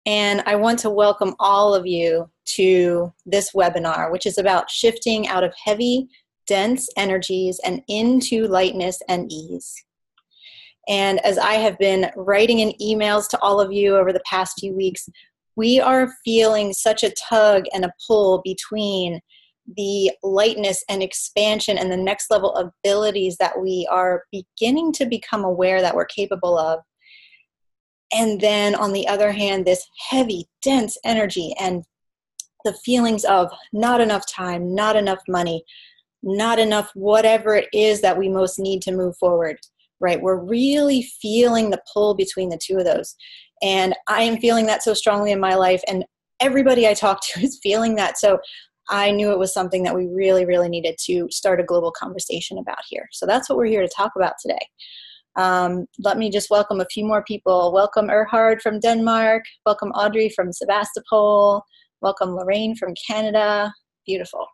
And I want to welcome all of you to this webinar, which is about shifting out of heavy, dense energies and into lightness and ease. And as I have been writing in emails to all of you over the past few weeks, we are feeling such a tug and a pull between the lightness and expansion and the next level abilities that we are beginning to become aware that we're capable of. And then on the other hand, this heavy, dense energy and the feelings of not enough time, not enough money, not enough whatever it is that we most need to move forward, right? We're really feeling the pull between the two of those. And I am feeling that so strongly in my life, and everybody I talk to is feeling that. So I knew it was something that we really, really needed to start a global conversation about here. So that's what we're here to talk about today. Let me just welcome a few more people. Welcome Erhard from Denmark. Welcome Audrey from Sebastopol. Welcome Lorraine from Canada. Beautiful.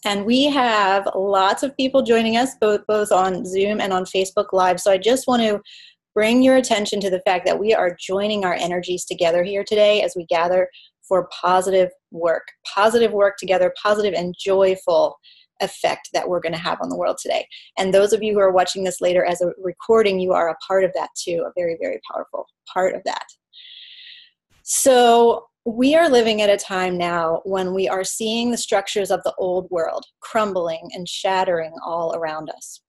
And we have lots of people joining us, both on Zoom and on Facebook Live. So I just want to bring your attention to the fact that we are joining our energies together here today as we gather for positive work together, positive and joyful effect that we're going to have on the world today. And those of you who are watching this later as a recording, you are a part of that too, a very, very powerful part of that. So we are living at a time now when we are seeing the structures of the old world crumbling and shattering all around us.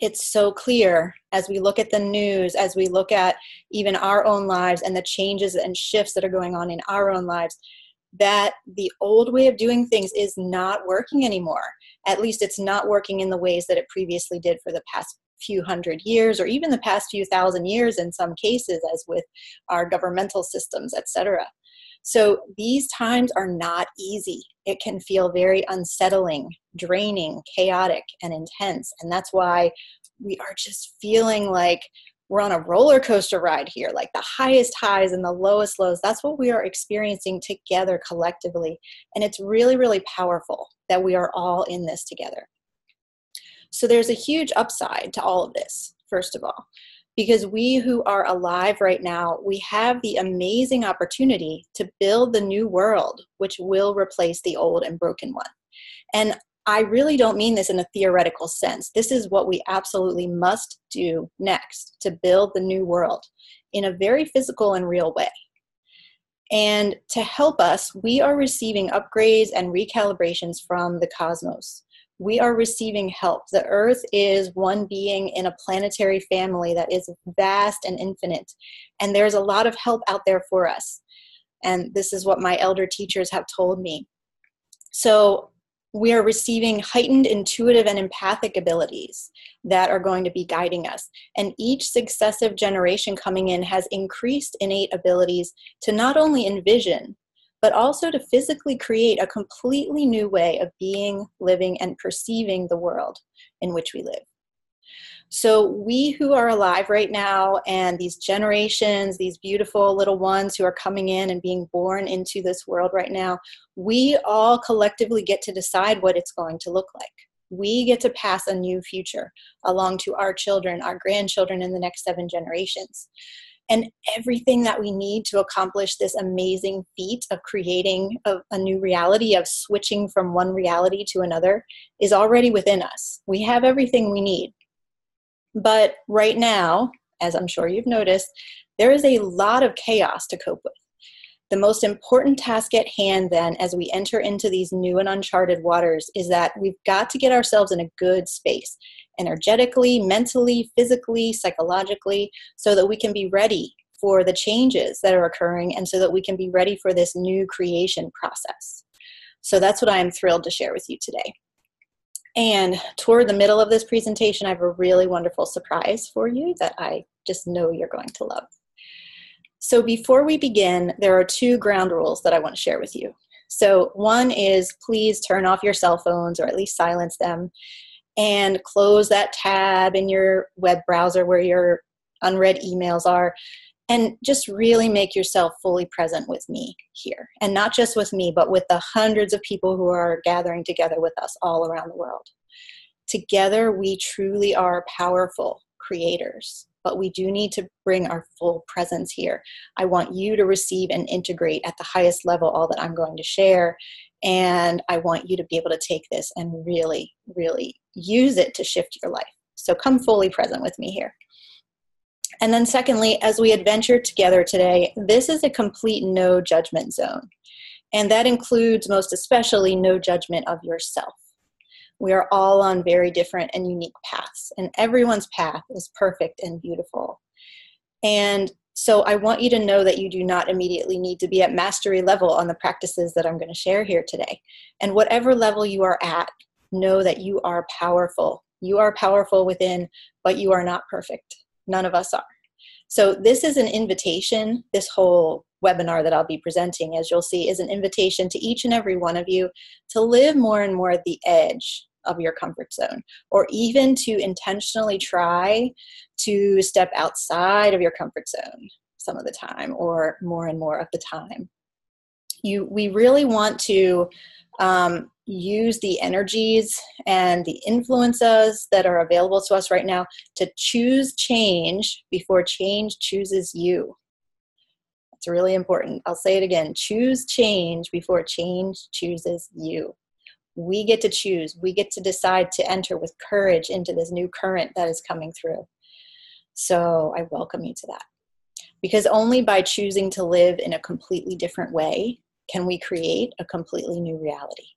It's so clear as we look at the news, as we look at even our own lives and the changes and shifts that are going on in our own lives, that the old way of doing things is not working anymore. At least it's not working in the ways that it previously did for the past few hundred years, or even the past few thousand years in some cases, as with our governmental systems, etc. So these times are not easy. It can feel very unsettling, draining, chaotic, and intense. And that's why we are just feeling like we're on a roller coaster ride here, like the highest highs and the lowest lows. That's what we are experiencing together collectively. And it's really, really powerful that we are all in this together. So there's a huge upside to all of this, first of all, because we who are alive right now, we have the amazing opportunity to build the new world, which will replace the old and broken one. And I really don't mean this in a theoretical sense. This is what we absolutely must do next to build the new world in a very physical and real way. And to help us, we are receiving upgrades and recalibrations from the cosmos. We are receiving help. The Earth is one being in a planetary family that is vast and infinite. And there's a lot of help out there for us. And this is what my elder teachers have told me. So we are receiving heightened intuitive and empathic abilities that are going to be guiding us. And each successive generation coming in has increased innate abilities to not only envision, but also to physically create a completely new way of being, living, and perceiving the world in which we live. So we who are alive right now, and these generations, these beautiful little ones who are coming in and being born into this world right now, we all collectively get to decide what it's going to look like. We get to pass a new future along to our children, our grandchildren in the next 7 generations. And everything that we need to accomplish this amazing feat of creating a new reality, of switching from one reality to another, is already within us. We have everything we need. But right now, as I'm sure you've noticed, there is a lot of chaos to cope with. The most important task at hand then, as we enter into these new and uncharted waters, is that we've got to get ourselves in a good space, energetically, mentally, physically, psychologically, so that we can be ready for the changes that are occurring and so that we can be ready for this new creation process. So that's what I am thrilled to share with you today. And toward the middle of this presentation, I have a really wonderful surprise for you that I just know you're going to love. So before we begin, there are 2 ground rules that I want to share with you. So one is, please turn off your cell phones, or at least silence them, and close that tab in your web browser where your unread emails are, and just really make yourself fully present with me here. And not just with me, but with the hundreds of people who are gathering together with us all around the world. Together, we truly are powerful creators but we do need to bring our full presence here. I want you to receive and integrate at the highest level all that I'm going to share. And I want you to be able to take this and really, really use it to shift your life. So come fully present with me here. And then secondly, as we adventure together today, this is a complete no judgment zone. And that includes most especially no judgment of yourself. We are all on very different and unique paths, and everyone's path is perfect and beautiful. And so I want you to know that you do not immediately need to be at mastery level on the practices that I'm going to share here today. And whatever level you are at, know that you are powerful. You are powerful within, but you are not perfect. None of us are. So this is an invitation. This whole webinar that I'll be presenting, as you'll see, is an invitation to each and every one of you to live more and more at the edge of your comfort zone, or even to intentionally try to step outside of your comfort zone some of the time, or more and more of the time. We really want to use the energies and the influences that are available to us right now to choose change before change chooses you. It's really important. I'll say it again. Choose change before change chooses you. We get to choose. We get to decide to enter with courage into this new current that is coming through. So I welcome you to that. Because only by choosing to live in a completely different way can we create a completely new reality.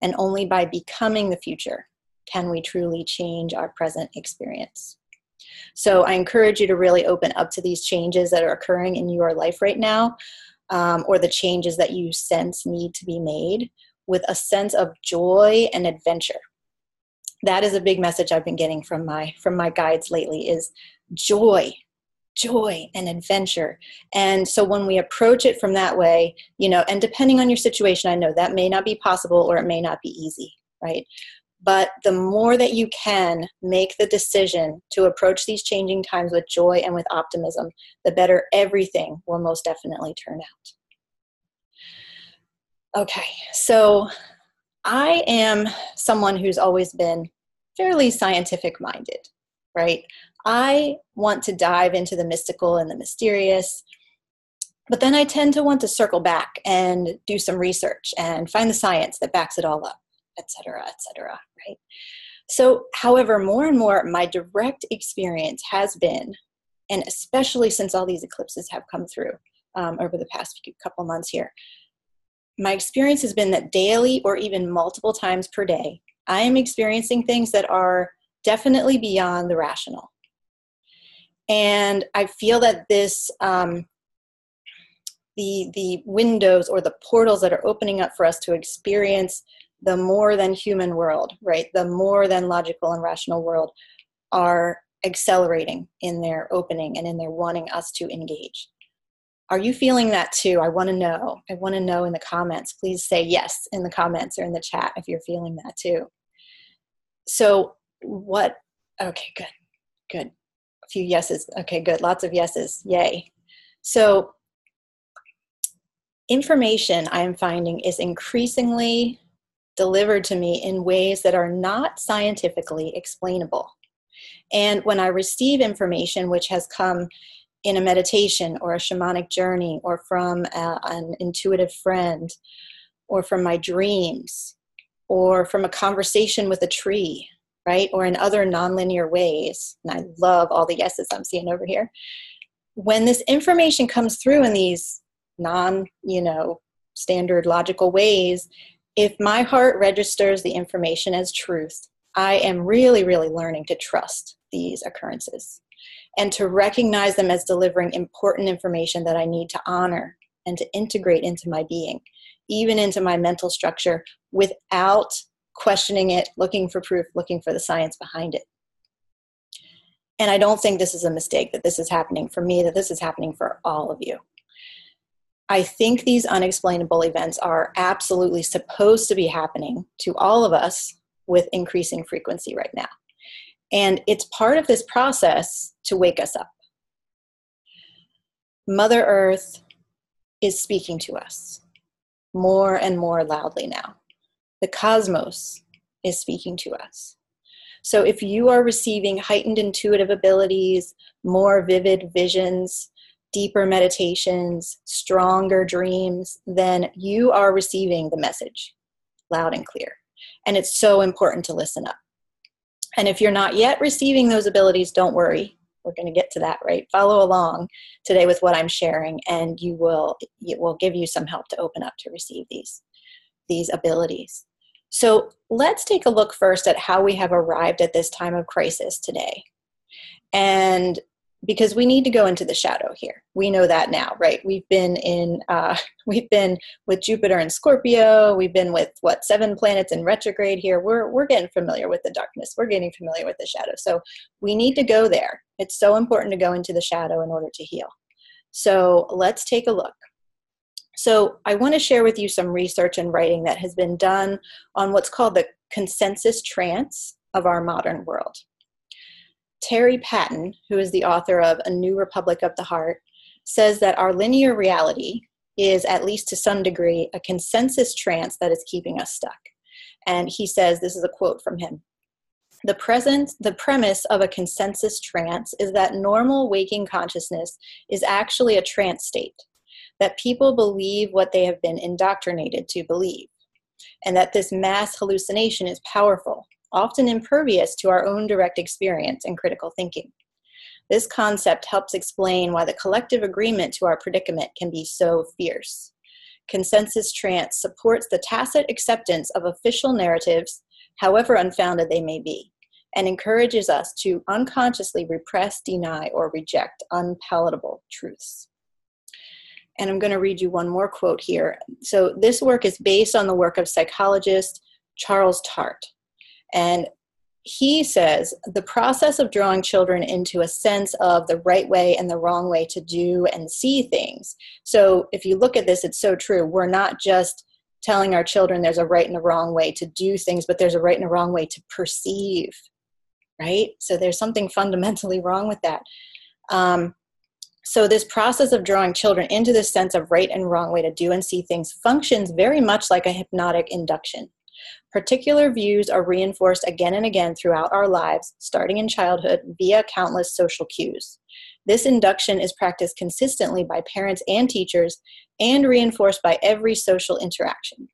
And only by becoming the future can we truly change our present experience. So I encourage you to really open up to these changes that are occurring in your life right now, or the changes that you sense need to be made, with a sense of joy and adventure. That is a big message I've been getting from my guides lately, is joy and adventure. And so when we approach it from that way, and depending on your situation, I know that may not be possible or it may not be easy, right? But the more that you can make the decision to approach these changing times with joy and with optimism, the better everything will most definitely turn out. Okay, so I am someone who's always been fairly scientific minded, right? I want to dive into the mystical and the mysterious, but then I tend to want to circle back and do some research and find the science that backs it all up, et cetera, right? So, however, more and more, my direct experience has been, and especially since all these eclipses have come through over the past couple months here, my experience has been that daily or even multiple times per day, I am experiencing things that are definitely beyond the rational. And I feel that this, the windows or the portals that are opening up for us to experience the more than human world, right? The more than logical and rational world are accelerating in their opening and in their wanting us to engage. Are you feeling that too? I want to know. I want to know in the comments. Please say yes in the comments or in the chat if you're feeling that too. So what? Okay, good. A few yeses. Okay, good. Lots of yeses. Yay. So information I am finding is increasingly delivered to me in ways that are not scientifically explainable. And when I receive information which has come in a meditation or a shamanic journey or from an intuitive friend or from my dreams or from a conversation with a tree, right? Or in other nonlinear ways, and I love all the yeses I'm seeing over here. When this information comes through in these standard logical ways, if my heart registers the information as truth, I am really, really learning to trust these occurrences and to recognize them as delivering important information that I need to honor and to integrate into my being, even into my mental structure, without questioning it, looking for proof, looking for the science behind it. And I don't think this is a mistake, that this is happening for me, that this is happening for all of you. I think these unexplainable events are absolutely supposed to be happening to all of us with increasing frequency right now. And it's part of this process to wake us up. Mother Earth is speaking to us more and more loudly now. The cosmos is speaking to us. So if you are receiving heightened intuitive abilities, more vivid visions, deeper meditations, stronger dreams, then you are receiving the message loud and clear. And it's so important to listen up. And if you're not yet receiving those abilities, don't worry. We're going to get to that, right? Follow along today with what I'm sharing, and it will give you some help to open up to receive these abilities. So let's take a look first at how we have arrived at this time of crisis today. And because we need to go into the shadow here. We know that now, right? We've been with Jupiter and Scorpio. We've been with 7 planets in retrograde here. We're getting familiar with the darkness. We're getting familiar with the shadow. So we need to go there. It's so important to go into the shadow in order to heal. So let's take a look. So I want to share with you some research and writing that has been done on what's called the Consensus Trance of our modern world. Terry Patton, who is the author of A New Republic of the Heart, says that our linear reality is, at least to some degree, a consensus trance that is keeping us stuck. And he says, this is a quote from him, the premise of a consensus trance is that normal waking consciousness is actually a trance state, that people believe what they have been indoctrinated to believe, and that this mass hallucination is powerful, often impervious to our own direct experience and critical thinking. This concept helps explain why the collective agreement to our predicament can be so fierce. Consensus trance supports the tacit acceptance of official narratives, however unfounded they may be, and encourages us to unconsciously repress, deny, or reject unpalatable truths. And I'm going to read you one more quote here. So this work is based on the work of psychologist Charles Tart. And he says the process of drawing children into a sense of the right way and the wrong way to do and see things. So if you look at this, it's so true. We're not just telling our children there's a right and a wrong way to do things, but there's a right and a wrong way to perceive, right? So there's something fundamentally wrong with that. So this process of drawing children into this sense of right and wrong way to do and see things functions very much like a hypnotic induction. Particular views are reinforced again and again throughout our lives, starting in childhood via countless social cues. This induction is practiced consistently by parents and teachers and reinforced by every social interaction.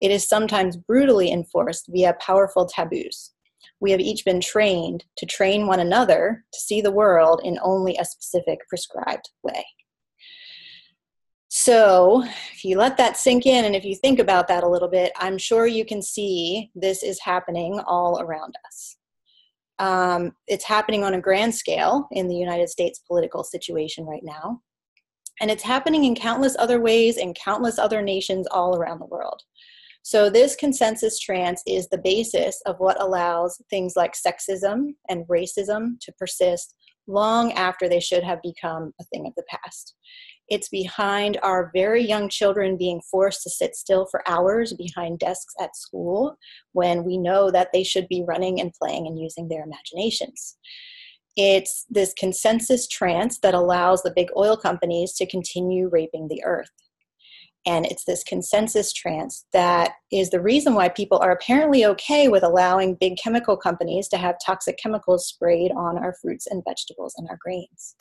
It is sometimes brutally enforced via powerful taboos. We have each been trained to train one another to see the world in only a specific prescribed way. So if you let that sink in and if you think about that a little bit, I'm sure you can see this is happening all around us. It's happening on a grand scale in the United States political situation right now. And it's happening in countless other ways in countless other nations all around the world. So this consensus trance is the basis of what allows things like sexism and racism to persist long after they should have become a thing of the past. It's behind our very young children being forced to sit still for hours behind desks at school when we know that they should be running and playing and using their imaginations. It's this consensus trance that allows the big oil companies to continue raping the earth. And it's this consensus trance that is the reason why people are apparently okay with allowing big chemical companies to have toxic chemicals sprayed on our fruits and vegetables and our grains,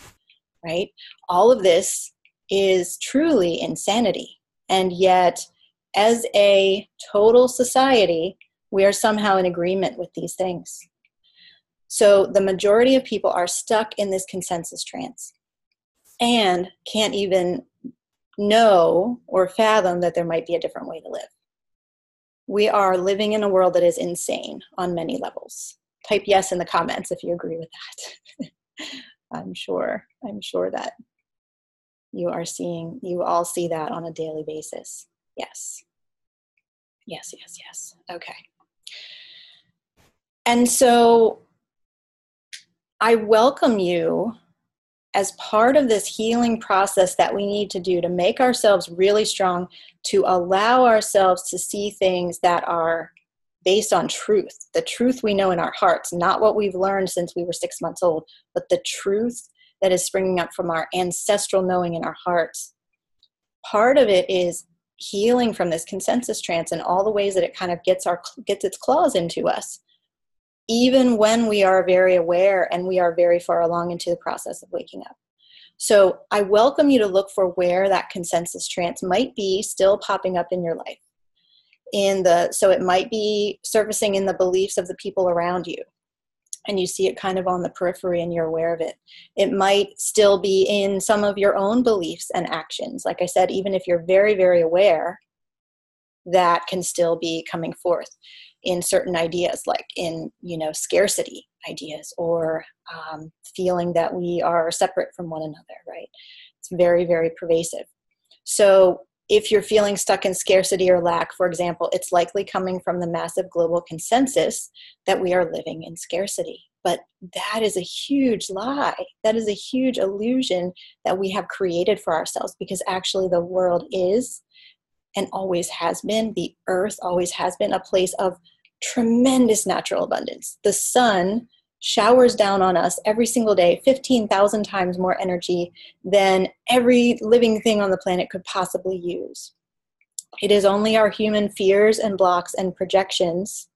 right? All of this is truly insanity. And yet, as a total society, we are somehow in agreement with these things. So the majority of people are stuck in this consensus trance and can't even know or fathom that there might be a different way to live. We are living in a world that is insane on many levels. Type yes in the comments if you agree with that. I'm sure that you all see that on a daily basis. Yes. Yes. Okay. And so I welcome you as part of this healing process that we need to do to make ourselves really strong, to allow ourselves to see things that are based on truth, the truth we know in our hearts, not what we've learned since we were 6 months old, but the truth that is springing up from our ancestral knowing in our hearts. Part of it is healing from this consensus trance and all the ways that it kind of gets its claws into us. even when we are very aware and we are very far along into the process of waking up. So I welcome you to look for where that consensus trance might be still popping up in your life. So it might be surfacing in the beliefs of the people around you, and you see it kind of on the periphery and you're aware of it. It might still be in some of your own beliefs and actions. Like I said, even if you're very, very aware, that can still be coming forth in certain ideas, like in, scarcity ideas, or feeling that we are separate from one another, right? It's very, very pervasive. So if you're feeling stuck in scarcity or lack, for example, it's likely coming from the massive global consensus that we are living in scarcity. But that is a huge lie. That is a huge illusion that we have created for ourselves, because actually the world is, and always has been, the earth always has been, a place of tremendous natural abundance. The sun showers down on us every single day 15,000 times more energy than every living thing on the planet could possibly use. It is only our human fears and blocks and projections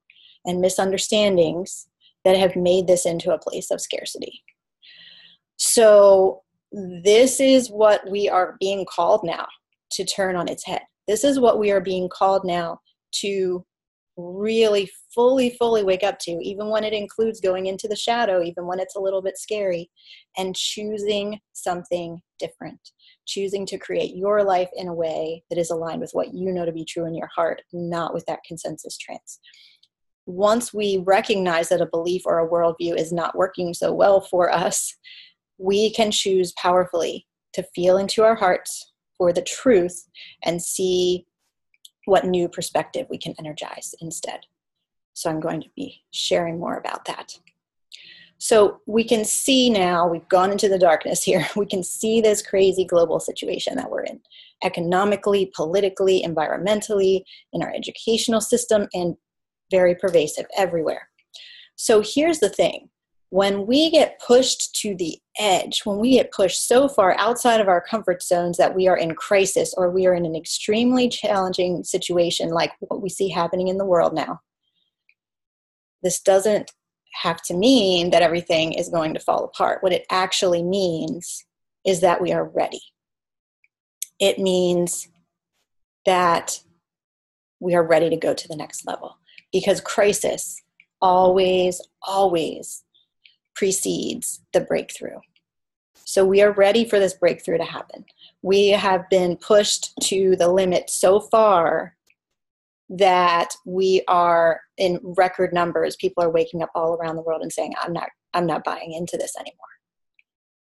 and misunderstandings that have made this into a place of scarcity. So this is what we are being called now to turn on its head. This is what we are being called now to really fully wake up to, even when it includes going into the shadow, even when it's a little bit scary, and choosing something different, choosing to create your life in a way that is aligned with what you know to be true in your heart, not with that consensus trance. Once we recognize that a belief or a worldview is not working so well for us, we can choose powerfully to feel into our hearts for the truth and see what new perspective we can energize instead. So I'm going to be sharing more about that. So we can see now, we've gone into the darkness here, we can see this crazy global situation that we're in, economically, politically, environmentally, in our educational system, and very pervasive everywhere. So here's the thing. When we get pushed to the edge, when we get pushed so far outside of our comfort zones that we are in crisis, or we are in an extremely challenging situation like what we see happening in the world now, this doesn't have to mean that everything is going to fall apart. What it actually means is that we are ready. It means that we are ready to go to the next level, because crisis always precedes the breakthrough. So we are ready for this breakthrough to happen. We have been pushed to the limit so far that we are in record numbers. People are waking up all around the world and saying, I'm not buying into this anymore,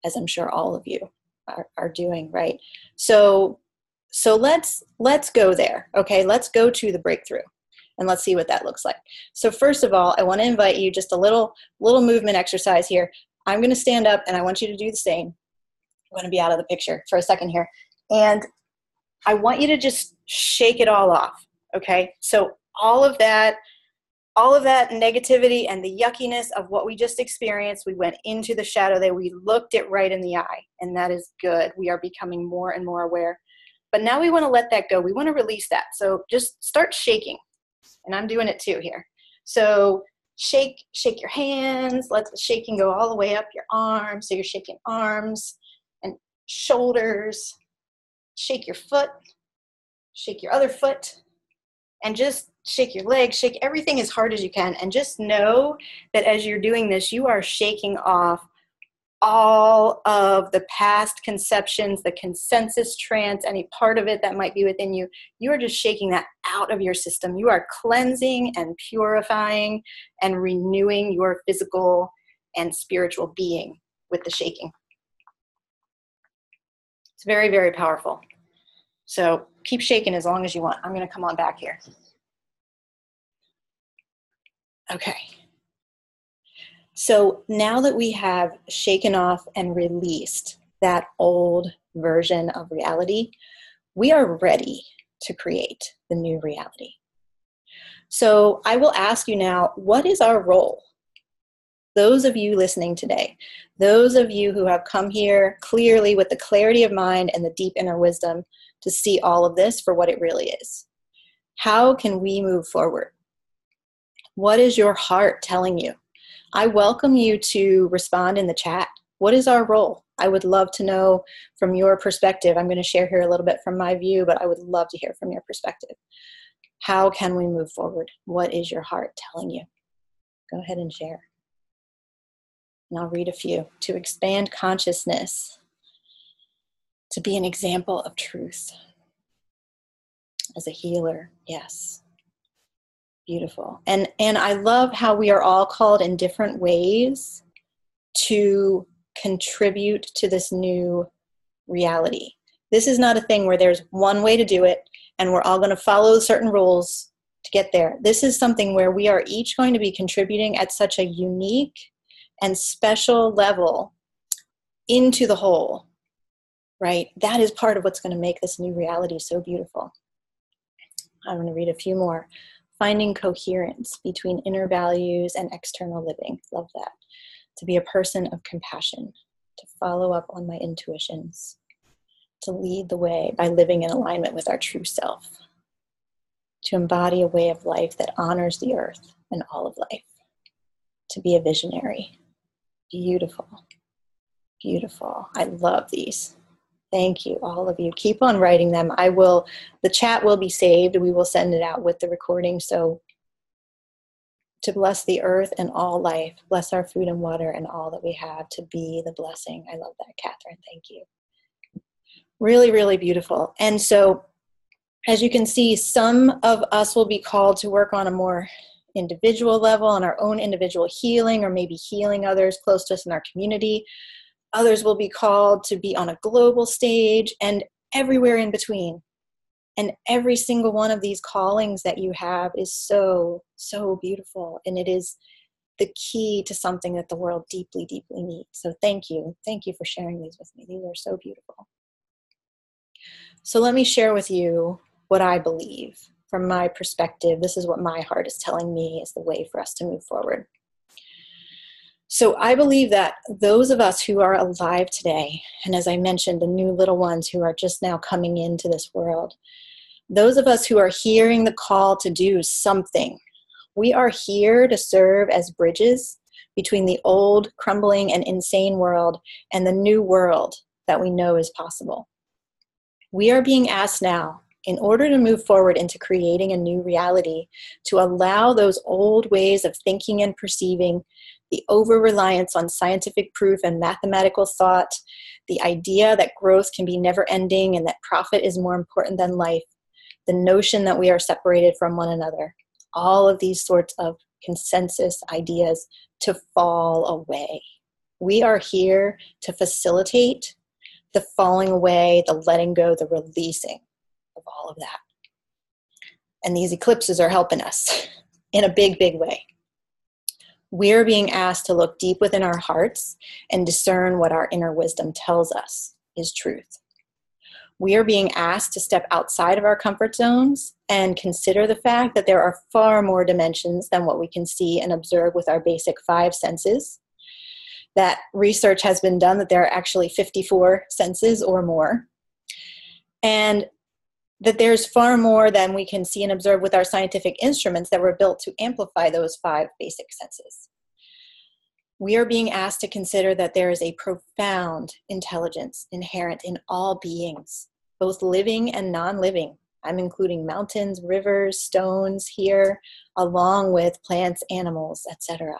as I'm sure all of you are doing, right? So let's go there. Okay, let's go to the breakthrough. And let's see what that looks like. So first of all, I want to invite you, just a little movement exercise here. I'm going to stand up and I want you to do the same. I'm going to be out of the picture for a second here. And I want you to just shake it all off. Okay. So all of that negativity and the yuckiness of what we just experienced, we went into the shadow there. We looked it right in the eye, and that is good. We are becoming more and more aware. But now we want to let that go. We want to release that. So just start shaking. And I'm doing it too here. So shake your hands. Let the shaking go all the way up your arms. So you're shaking arms and shoulders. Shake your foot. Shake your other foot. And just shake your legs. Shake everything as hard as you can. And just know that as you're doing this, you are shaking off all of the past conceptions, the consensus trance, any part of it that might be within you. You are just shaking that out of your system. You are cleansing and purifying and renewing your physical and spiritual being with the shaking. It's very, very powerful. So keep shaking as long as you want. I'm going to come on back here. Okay. So now that we have shaken off and released that old version of reality, we are ready to create the new reality. So I will ask you now, what is our role? Those of you listening today, those of you who have come here clearly with the clarity of mind and the deep inner wisdom to see all of this for what it really is. How can we move forward? What is your heart telling you? I welcome you to respond in the chat. What is our role? I would love to know from your perspective. I'm going to share here a little bit from my view, but I would love to hear from your perspective. How can we move forward? What is your heart telling you? Go ahead and share. And I'll read a few. To expand consciousness, to be an example of truth. As a healer, yes. Beautiful. And I love how we are all called in different ways to contribute to this new reality. This is not a thing where there's one way to do it and we're all going to follow certain rules to get there. This is something where we are each going to be contributing at such a unique and special level into the whole, right? That is part of what's going to make this new reality so beautiful. I'm going to read a few more. Finding coherence between inner values and external living. Love that. To be a person of compassion, to follow up on my intuitions, to lead the way by living in alignment with our true self, to embody a way of life that honors the earth and all of life, to be a visionary. Beautiful, beautiful. I love these. Thank you, all of you. Keep on writing them. The chat will be saved. We will send it out with the recording. So to bless the earth and all life, bless our food and water and all that we have, to be the blessing. I love that, Catherine. Thank you. Really, really beautiful. And so, as you can see, some of us will be called to work on a more individual level, on our own individual healing, or maybe healing others close to us in our community. Others will be called to be on a global stage, and everywhere in between. And every single one of these callings that you have is so, so beautiful. And it is the key to something that the world deeply, deeply needs. So thank you. Thank you for sharing these with me. These are so beautiful. So let me share with you what I believe from my perspective. This is what my heart is telling me is the way for us to move forward. So I believe that those of us who are alive today, and as I mentioned, the new little ones who are just now coming into this world, those of us who are hearing the call to do something, we are here to serve as bridges between the old, crumbling, and insane world and the new world that we know is possible. We are being asked now, in order to move forward into creating a new reality, to allow those old ways of thinking and perceiving, the over-reliance on scientific proof and mathematical thought, the idea that growth can be never-ending and that profit is more important than life, the notion that we are separated from one another, all of these sorts of consensus ideas to fall away. We are here to facilitate the falling away, the letting go, the releasing of all of that. And these eclipses are helping us in a big, big way. We're being asked to look deep within our hearts and discern what our inner wisdom tells us is truth. We are being asked to step outside of our comfort zones and consider the fact that there are far more dimensions than what we can see and observe with our basic 5 senses. That research has been done that there are actually 54 senses or more. And that there's far more than we can see and observe with our scientific instruments that were built to amplify those 5 basic senses. We are being asked to consider that there is a profound intelligence inherent in all beings, both living and non-living. I'm including mountains, rivers, stones here, along with plants, animals, etc.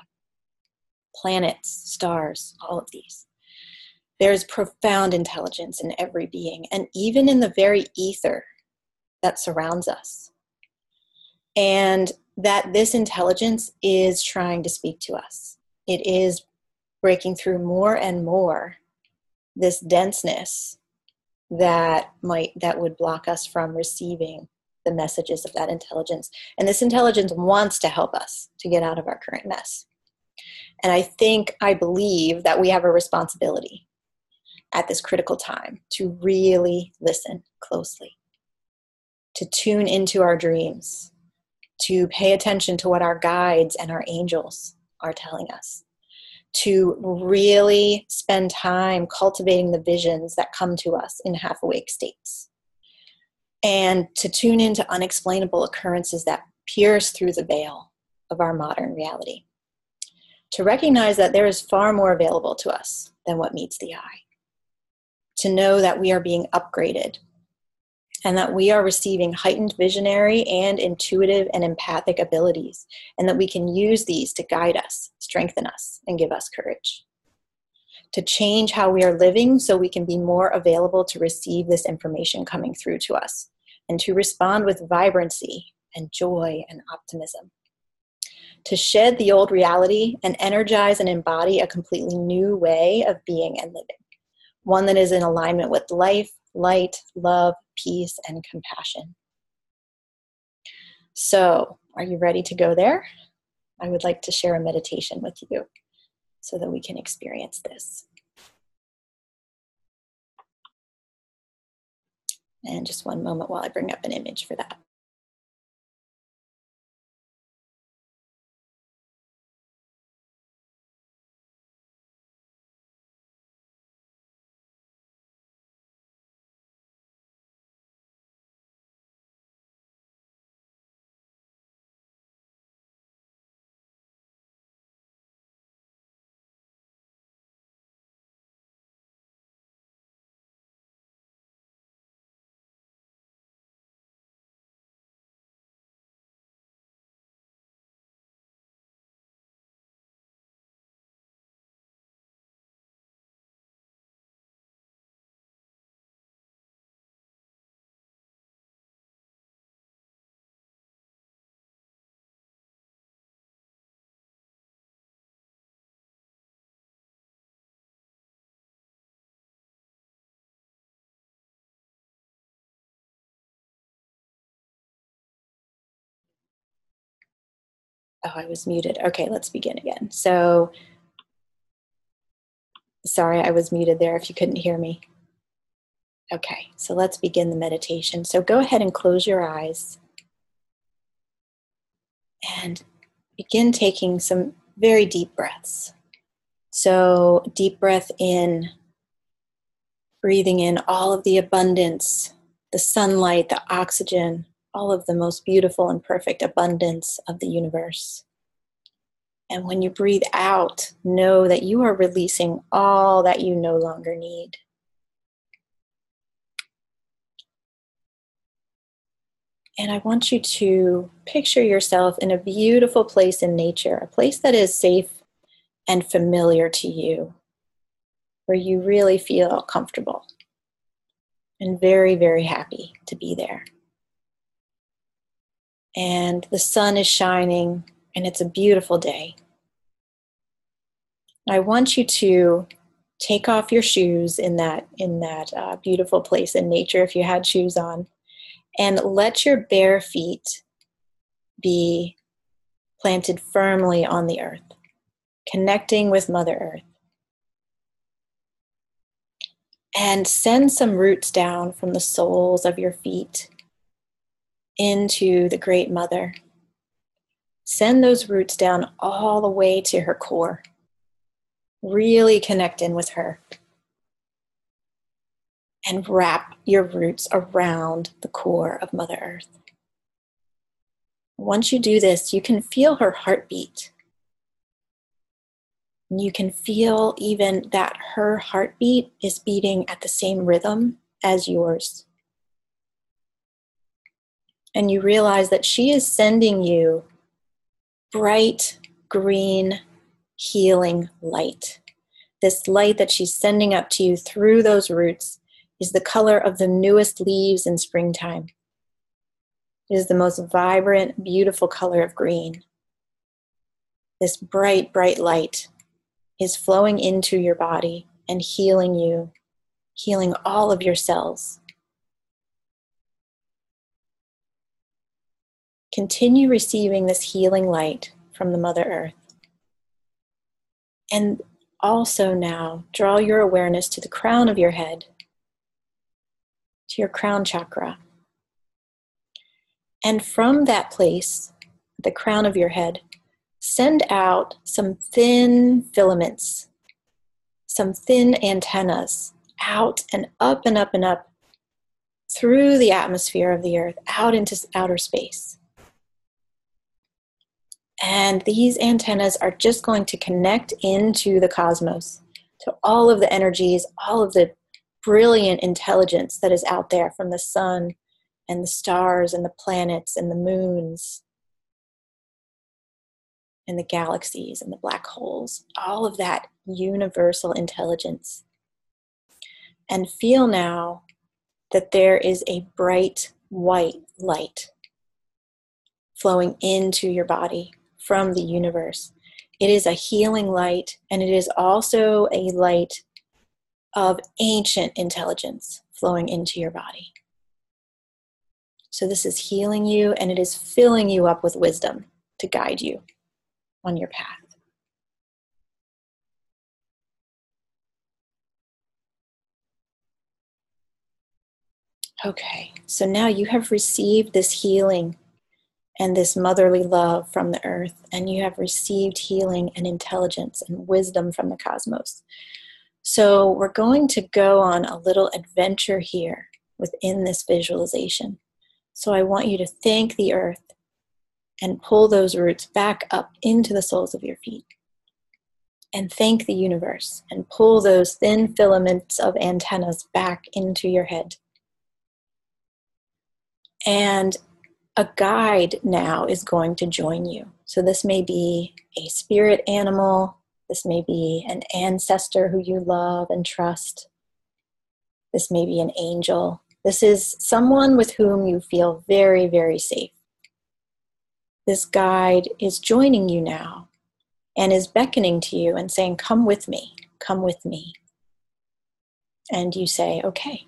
Planets, stars, all of these. There's profound intelligence in every being, and even in the very ether that surrounds us. And that this intelligence is trying to speak to us. It is breaking through more and more this denseness that would block us from receiving the messages of that intelligence. And this intelligence wants to help us to get out of our current mess. And I believe that we have a responsibility at this critical time to really listen closely, to tune into our dreams, to pay attention to what our guides and our angels are telling us, to really spend time cultivating the visions that come to us in half-awake states, and to tune into unexplainable occurrences that pierce through the veil of our modern reality. To recognize that there is far more available to us than what meets the eye. To know that we are being upgraded and that we are receiving heightened visionary and intuitive and empathic abilities, and that we can use these to guide us, strengthen us, and give us courage. To change how we are living so we can be more available to receive this information coming through to us, and to respond with vibrancy and joy and optimism. To shed the old reality and energize and embody a completely new way of being and living. One that is in alignment with life, light, love, peace, and compassion. So, are you ready to go there? I would like to share a meditation with you so that we can experience this. And just one moment while I bring up an image for that. Oh, I was muted. Okay, let's begin again. So, sorry, I was muted there if you couldn't hear me. Okay, so let's begin the meditation. So go ahead and close your eyes and begin taking some very deep breaths. So deep breath in, breathing in all of the abundance, the sunlight, the oxygen, all of the most beautiful and perfect abundance of the universe. And when you breathe out, know that you are releasing all that you no longer need. And I want you to picture yourself in a beautiful place in nature, a place that is safe and familiar to you, where you really feel comfortable and very, very happy to be there. And the sun is shining, and it's a beautiful day. I want you to take off your shoes in that beautiful place in nature, if you had shoes on, and let your bare feet be planted firmly on the earth, connecting with Mother Earth. And send some roots down from the soles of your feet into the Great Mother. Send those roots down all the way to her core. Really connect in with her. And wrap your roots around the core of Mother Earth. Once you do this, you can feel her heartbeat. You can feel even that her heartbeat is beating at the same rhythm as yours. And you realize that she is sending you bright, green, healing light. This light that she's sending up to you through those roots is the color of the newest leaves in springtime. It is the most vibrant, beautiful color of green. This bright, bright light is flowing into your body and healing you, healing all of your cells. Continue receiving this healing light from the Mother Earth. And also now, draw your awareness to the crown of your head, to your crown chakra. And from that place, the crown of your head, send out some thin filaments, some thin antennas, out and up and up and up through the atmosphere of the earth, out into outer space. And these antennas are just going to connect into the cosmos, to all of the energies, all of the brilliant intelligence that is out there from the sun and the stars and the planets and the moons and the galaxies and the black holes, all of that universal intelligence. And feel now that there is a bright white light flowing into your body from the universe. It is a healing light, and it is also a light of ancient intelligence flowing into your body. So this is healing you, and it is filling you up with wisdom to guide you on your path. Okay, so now you have received this healing and this motherly love from the earth, and you have received healing and intelligence and wisdom from the cosmos. So we're going to go on a little adventure here within this visualization. So I want you to thank the earth and pull those roots back up into the soles of your feet. And thank the universe and pull those thin filaments of antennas back into your head. And a guide now is going to join you. So this may be a spirit animal. This may be an ancestor who you love and trust. This may be an angel. This is someone with whom you feel very, very safe. This guide is joining you now and is beckoning to you and saying, come with me, come with me. And you say, okay.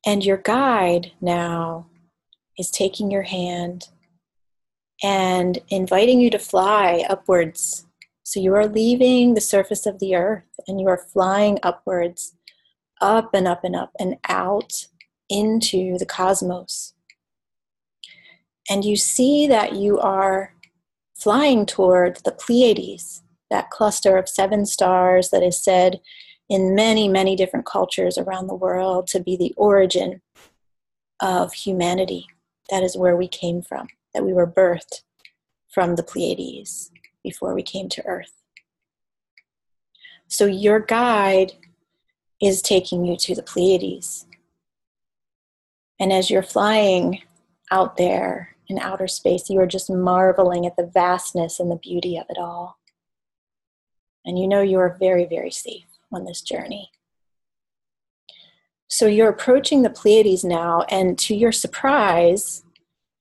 And your guide now is taking your hand and inviting you to fly upwards. So you are leaving the surface of the earth and you are flying upwards, up and up and up and out into the cosmos. And you see that you are flying toward the Pleiades, that cluster of 7 stars that is said in many, many different cultures around the world to be the origin of humanity. That is where we came from, that we were birthed from the Pleiades before we came to Earth. So your guide is taking you to the Pleiades. And as you're flying out there in outer space, you are just marveling at the vastness and the beauty of it all. And you know you are very, very safe on this journey. So you're approaching the Pleiades now, and to your surprise,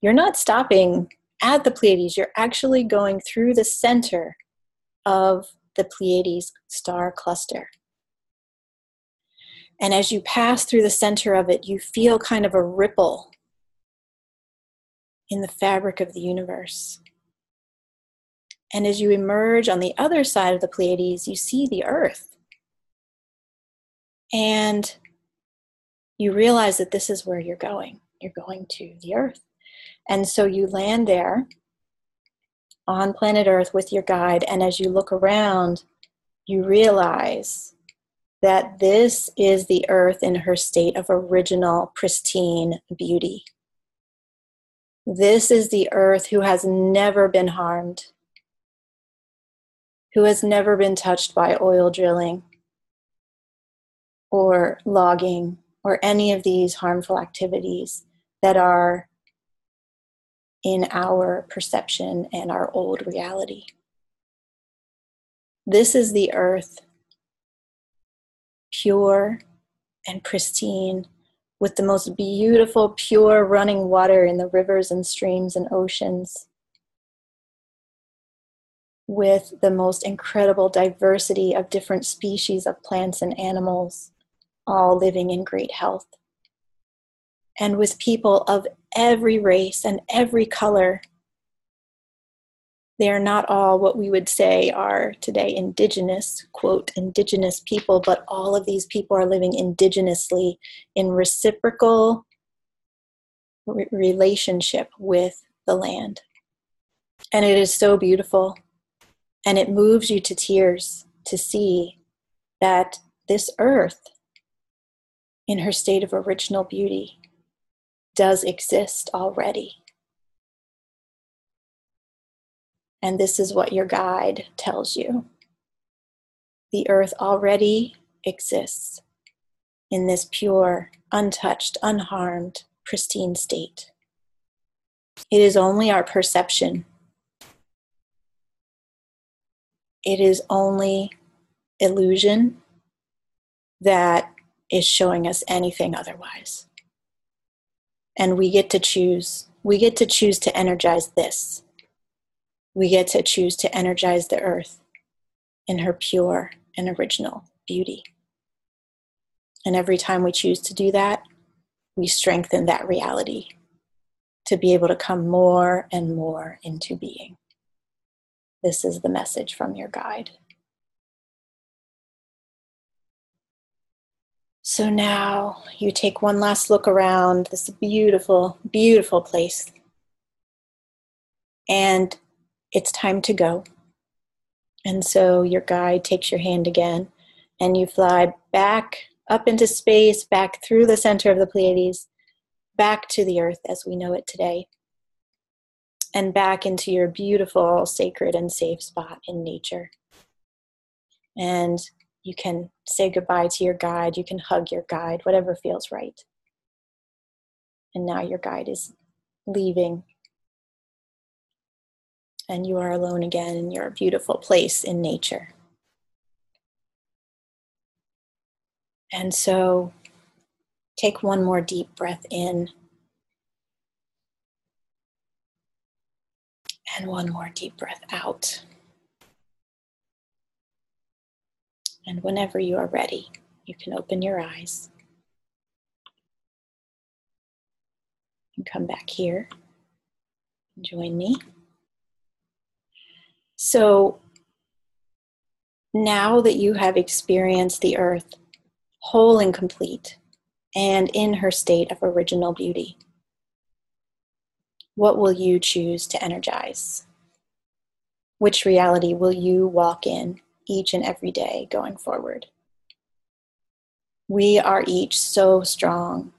you're not stopping at the Pleiades. You're actually going through the center of the Pleiades star cluster. And as you pass through the center of it, you feel kind of a ripple in the fabric of the universe. And as you emerge on the other side of the Pleiades, you see the Earth. And you realize that this is where you're going. You're going to the Earth. And so you land there on planet Earth with your guide. And as you look around, you realize that this is the Earth in her state of original, pristine beauty. This is the Earth who has never been harmed, who has never been touched by oil drilling or logging or any of these harmful activities that are in our perception and our old reality. This is the Earth, pure and pristine, with the most beautiful, pure running water in the rivers and streams and oceans, with the most incredible diversity of different species of plants and animals, all living in great health. And with people of every race and every color. They are not all what we would say are today indigenous, quote, indigenous people, but all of these people are living indigenously in reciprocal relationship with the land. And it is so beautiful. And it moves you to tears to see that this earth, in her state of original beauty, does exist already. And this is what your guide tells you. The earth already exists in this pure, untouched, unharmed, pristine state. It is only our perception. It is only illusion that is showing us anything otherwise. And we get to choose. We get to choose to energize this. We get to choose to energize the earth in her pure and original beauty. And every time we choose to do that, we strengthen that reality to be able to come more and more into being. This is the message from your guide. So now you take one last look around this beautiful, beautiful place. And it's time to go. And so your guide takes your hand again and you fly back up into space, back through the center of the Pleiades, back to the earth as we know it today, and back into your beautiful, sacred, and safe spot in nature. And you can say goodbye to your guide, you can hug your guide, whatever feels right. And now your guide is leaving, and you are alone again in your beautiful place in nature. And so take one more deep breath in and one more deep breath out. And whenever you are ready, you can open your eyes and come back here and join me. So now that you have experienced the earth whole and complete and in her state of original beauty, what will you choose to energize? Which reality will you walk in each and every day going forward? We are each so strong.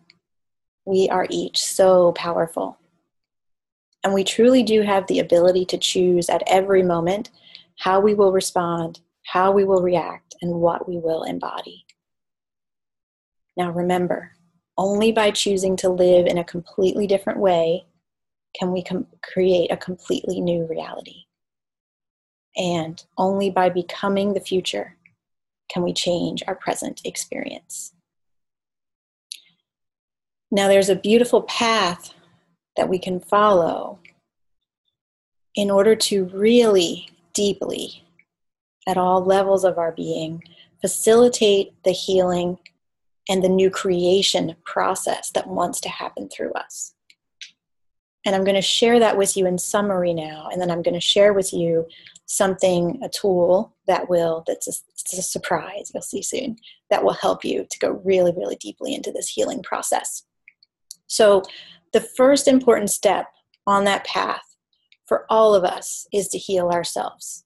We are each so powerful. And we truly do have the ability to choose at every moment how we will respond, how we will react, and what we will embody. Now remember, only by choosing to live in a completely different way can we create a completely new reality. And only by becoming the future can we change our present experience. Now there's a beautiful path that we can follow in order to really deeply, at all levels of our being, facilitate the healing and the new creation process that wants to happen through us. And I'm going to share that with you in summary now, and then I'm going to share with you something, a tool that's a surprise, you'll see soon, that will help you to go really, really deeply into this healing process. So the first important step on that path for all of us is to heal ourselves.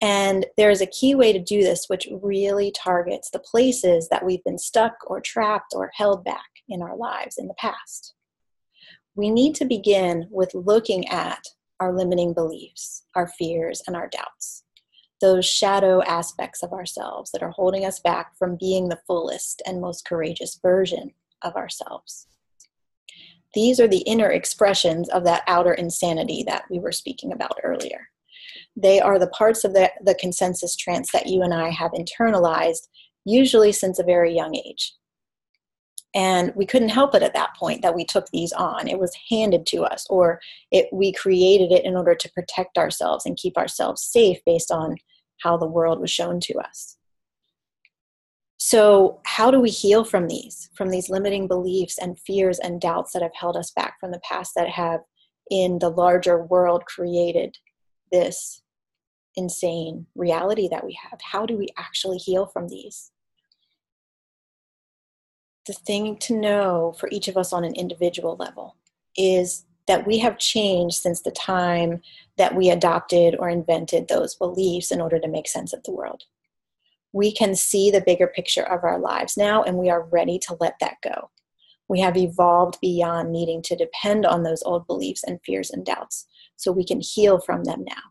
And there's a key way to do this, which really targets the places that we've been stuck or trapped or held back in our lives in the past. We need to begin with looking at our limiting beliefs, our fears, and our doubts. Those shadow aspects of ourselves that are holding us back from being the fullest and most courageous version of ourselves. These are the inner expressions of that outer insanity that we were speaking about earlier. They are the parts of the consensus trance that you and I have internalized, usually since a very young age. And we couldn't help it at that point that we took these on. It was handed to us, or we created it in order to protect ourselves and keep ourselves safe based on how the world was shown to us. So how do we heal from these limiting beliefs and fears and doubts that have held us back from the past, that have in the larger world created this insane reality that we have? How do we actually heal from these? The thing to know for each of us on an individual level is that we have changed since the time that we adopted or invented those beliefs in order to make sense of the world. We can see the bigger picture of our lives now, and we are ready to let that go. We have evolved beyond needing to depend on those old beliefs and fears and doubts, so we can heal from them now.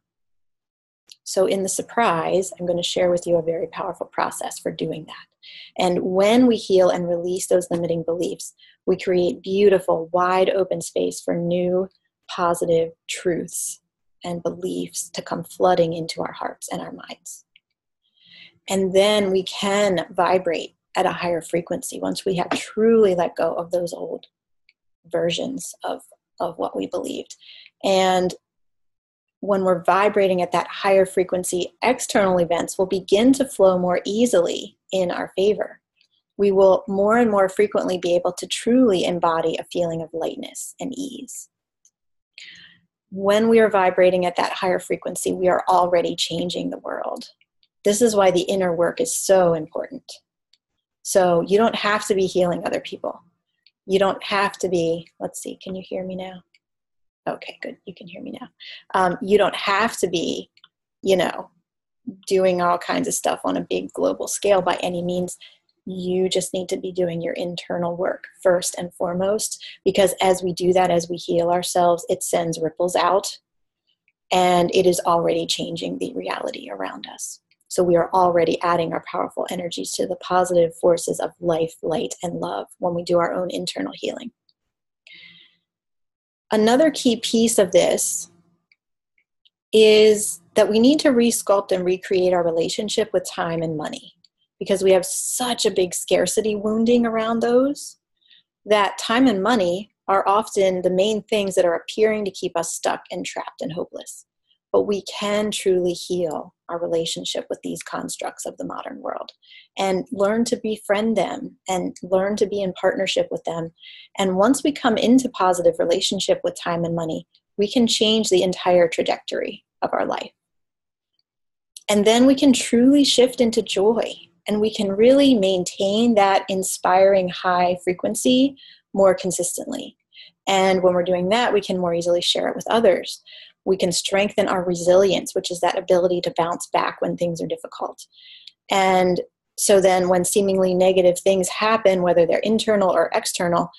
So in the surprise, I'm going to share with you a very powerful process for doing that. And when we heal and release those limiting beliefs, we create beautiful, wide open space for new, positive truths and beliefs to come flooding into our hearts and our minds. And then we can vibrate at a higher frequency once we have truly let go of those old versions of what we believed. And when we're vibrating at that higher frequency, external events will begin to flow more easily in our favor. We will more and more frequently be able to truly embody a feeling of lightness and ease. When we are vibrating at that higher frequency, we are already changing the world. This is why the inner work is so important. So you don't have to be healing other people. You don't have to be, let's see, can you hear me now? Okay, good. You can hear me now. You don't have to be, doing all kinds of stuff on a big global scale by any means. You just need to be doing your internal work first and foremost, because as we do that, as we heal ourselves, it sends ripples out and it is already changing the reality around us. So we are already adding our powerful energies to the positive forces of life, light, and love when we do our own internal healing. Another key piece of this is that we need to resculpt and recreate our relationship with time and money, because we have such a big scarcity wounding around those, that time and money are often the main things that are appearing to keep us stuck and trapped and hopeless. But we can truly heal our relationship with these constructs of the modern world and learn to befriend them and learn to be in partnership with them. And once we come into positive relationship with time and money, we can change the entire trajectory of our life. And then we can truly shift into joy, and we can really maintain that inspiring high frequency more consistently. And when we're doing that, we can more easily share it with others. We can strengthen our resilience, which is that ability to bounce back when things are difficult. And so then when seemingly negative things happen, whether they're internal or external,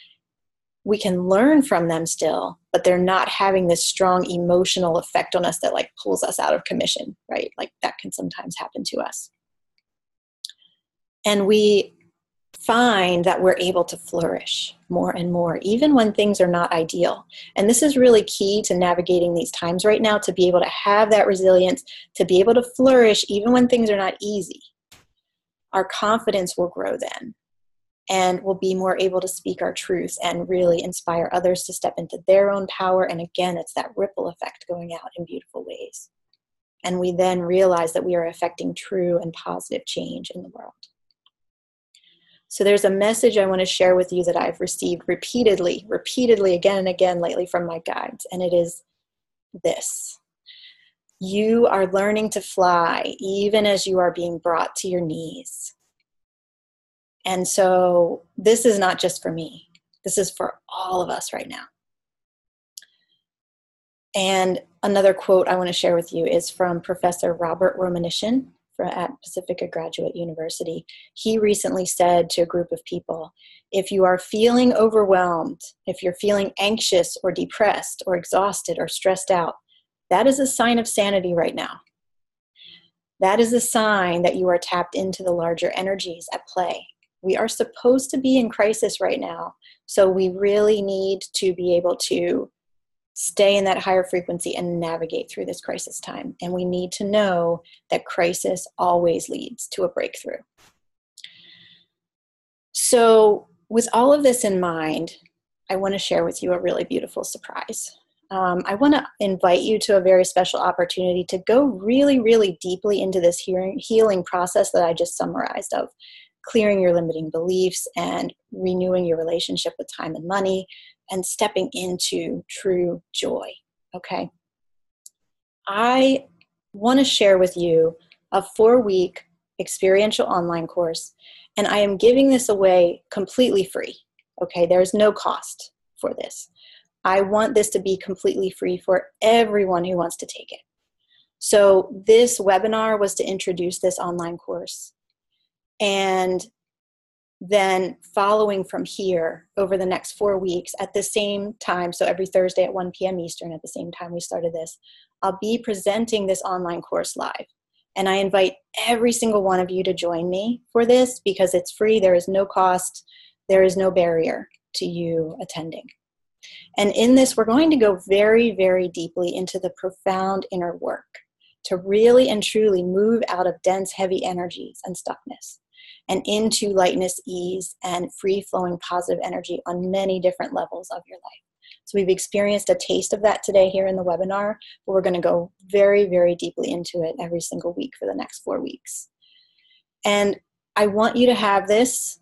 we can learn from them still, but they're not having this strong emotional effect on us that like pulls us out of commission, right? Like that can sometimes happen to us. And we find that we're able to flourish more and more, even when things are not ideal. And this is really key to navigating these times right now, to be able to have that resilience, to be able to flourish even when things are not easy. Our confidence will grow then, and we'll be more able to speak our truth and really inspire others to step into their own power. And again, it's that ripple effect going out in beautiful ways. And we then realize that we are affecting true and positive change in the world. So there's a message I want to share with you that I've received repeatedly again and again lately from my guides. And it is this: you are learning to fly even as you are being brought to your knees. And so this is not just for me. This is for all of us right now. And another quote I want to share with you is from Professor Robert Romanishin at Pacifica Graduate University. He recently said to a group of people, if you are feeling overwhelmed, if you're feeling anxious or depressed or exhausted or stressed out, that is a sign of sanity right now. That is a sign that you are tapped into the larger energies at play. We are supposed to be in crisis right now, so we really need to be able to stay in that higher frequency and navigate through this crisis time. And we need to know that crisis always leads to a breakthrough. So with all of this in mind, I want to share with you a really beautiful surprise. I want to invite you to a very special opportunity to go really, really deeply into this healing process that I just summarized, of clearing your limiting beliefs and renewing your relationship with time and money and stepping into true joy, okay? I want to share with you a 4-week experiential online course, and I am giving this away completely free, okay? There's no cost for this. I want this to be completely free for everyone who wants to take it. So this webinar was to introduce this online course. And then following from here over the next 4 weeks at the same time, so every Thursday at 1 p.m. Eastern, at the same time we started this, I'll be presenting this online course live. And I invite every single one of you to join me for this because it's free. There is no cost. There is no barrier to you attending. And in this, we're going to go very, very deeply into the profound inner work to really and truly move out of dense, heavy energies and stuckness and into lightness, ease, and free-flowing positive energy on many different levels of your life. So we've experienced a taste of that today here in the webinar, but we're going to go very, very deeply into it every single week for the next 4 weeks. And I want you to have this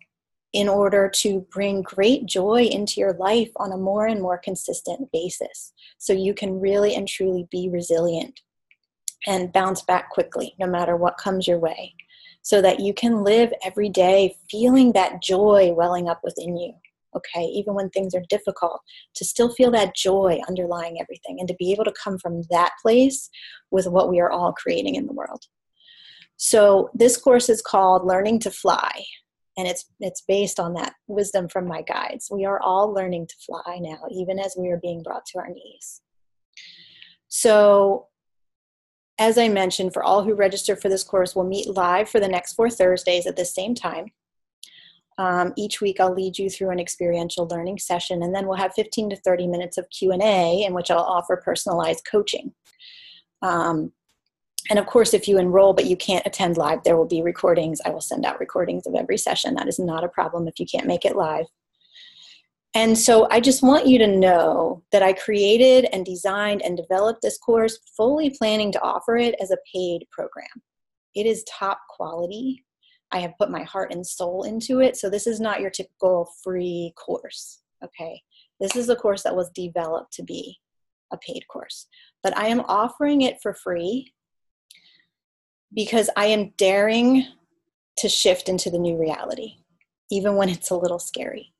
in order to bring great joy into your life on a more and more consistent basis, so you can really and truly be resilient and bounce back quickly no matter what comes your way, so that you can live every day feeling that joy welling up within you, okay? Even when things are difficult, to still feel that joy underlying everything and to be able to come from that place with what we are all creating in the world. So this course is called Learning to Fly. And it's based on that wisdom from my guides. We are all learning to fly now, even as we are being brought to our knees. So, as I mentioned, for all who register for this course, we'll meet live for the next 4 Thursdays at the same time. Each week I'll lead you through an experiential learning session, and then we'll have 15 to 30 minutes of Q&A in which I'll offer personalized coaching. And of course, if you enroll but you can't attend live, there will be recordings. I will send out recordings of every session. That is not a problem if you can't make it live. And so I just want you to know that I created and designed and developed this course fully planning to offer it as a paid program. It is top quality. I have put my heart and soul into it. So this is not your typical free course, okay? This is a course that was developed to be a paid course. But I am offering it for free because I am daring to shift into the new reality, even when it's a little scary.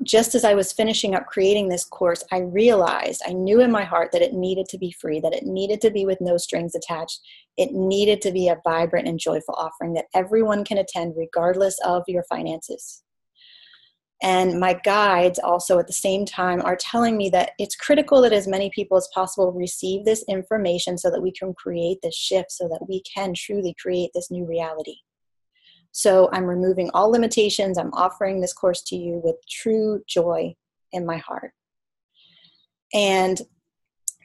Just as I was finishing up creating this course, I realized, I knew in my heart that it needed to be free, that it needed to be with no strings attached. It needed to be a vibrant and joyful offering that everyone can attend regardless of your finances. And my guides also at the same time are telling me that it's critical that as many people as possible receive this information so that we can create this shift, so that we can truly create this new reality. So I'm removing all limitations. I'm offering this course to you with true joy in my heart. And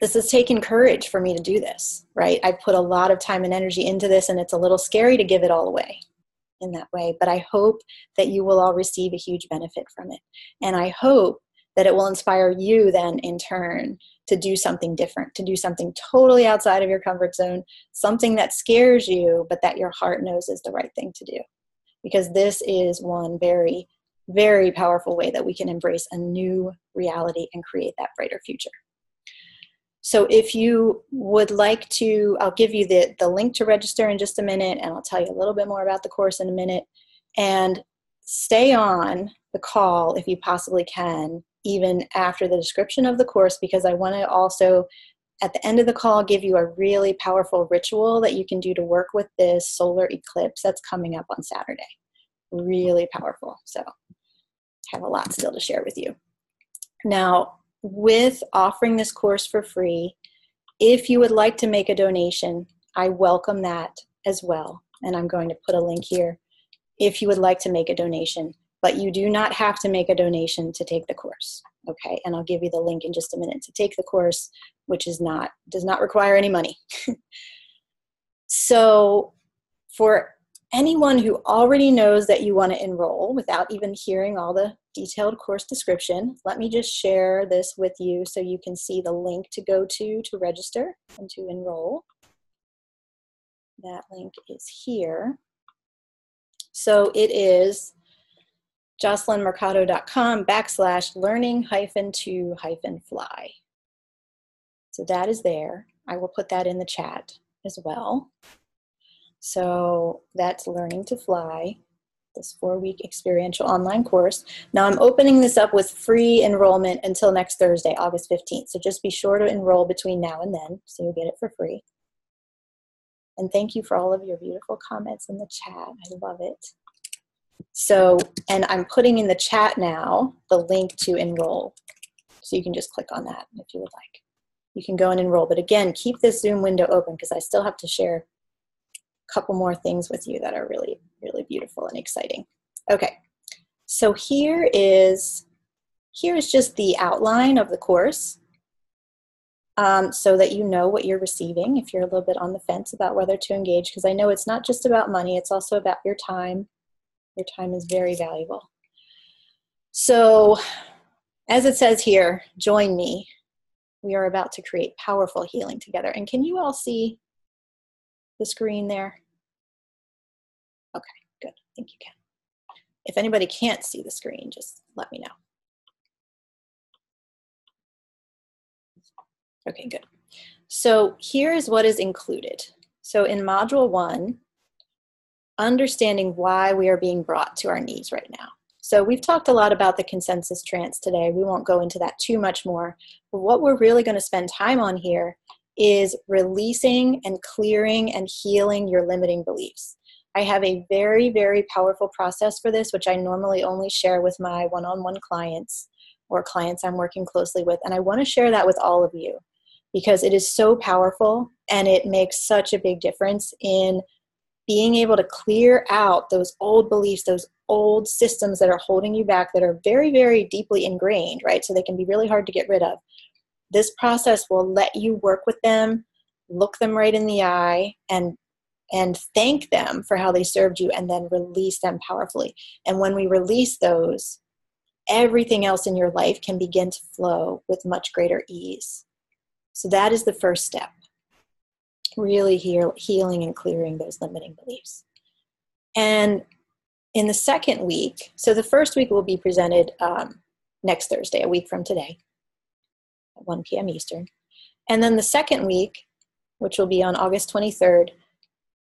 this has taken courage for me to do this, right? I've put a lot of time and energy into this, and it's a little scary to give it all away in that way, but I hope that you will all receive a huge benefit from it. And I hope that it will inspire you then in turn to do something different, to do something totally outside of your comfort zone, something that scares you, but that your heart knows is the right thing to do. Because this is one very, very powerful way that we can embrace a new reality and create that brighter future. So if you would like to, I'll give you the link to register in just a minute, and I'll tell you a little bit more about the course in a minute. And stay on the call if you possibly can, even after the description of the course, because I want to also, at the end of the call, give you a really powerful ritual that you can do to work with this solar eclipse that's coming up on Saturday. Really powerful. So I have a lot still to share with you. Now, with offering this course for free, if you would like to make a donation, I welcome that as well. And I'm going to put a link here if you would like to make a donation, but you do not have to make a donation to take the course. Okay, and I'll give you the link in just a minute to take the course, which does not require any money. So for anyone who already knows that you want to enroll without even hearing all the detailed course description, let me just share this with you so you can see the link to go to register and to enroll. That link is here. So it is jocelynmercado.com/learning-to-fly. So that is there. I will put that in the chat as well. So that's Learning to Fly, this 4-week experiential online course. Now I'm opening this up with free enrollment until next Thursday, August 15th. So just be sure to enroll between now and then so you'll get it for free. And thank you for all of your beautiful comments in the chat. I love it. So, and I'm putting in the chat now the link to enroll. So you can just click on that if you would like. You can go and enroll. But again, keep this Zoom window open because I still have to share a couple more things with you that are really, really beautiful and exciting. Okay, so here is just the outline of the course so that you know what you're receiving if you're a little bit on the fence about whether to engage, because I know it's not just about money, it's also about your time. Your time is very valuable. So, as it says here, join me. We are about to create powerful healing together. And can you all see the screen there? Okay, good. I think you can. If anybody can't see the screen, just let me know. Okay, good. So here is what is included. So in Module 1, understanding why we are being brought to our knees right now. So we've talked a lot about the consensus trance today. We won't go into that too much more. But what we're really going to spend time on here is releasing and clearing and healing your limiting beliefs. I have a very, very powerful process for this, which I normally only share with my one-on-one clients or clients I'm working closely with. And I want to share that with all of you because it is so powerful and it makes such a big difference in being able to clear out those old beliefs, those old systems that are holding you back, that are very, very deeply ingrained, right? So they can be really hard to get rid of. This process will let you work with them, look them right in the eye, and thank them for how they served you, and then release them powerfully. And when we release those, everything else in your life can begin to flow with much greater ease. So that is the first step. Really healing and clearing those limiting beliefs. And in the second week, so the first week will be presented next Thursday, a week from today, at 1 p.m. Eastern. And then the second week, which will be on August 23rd,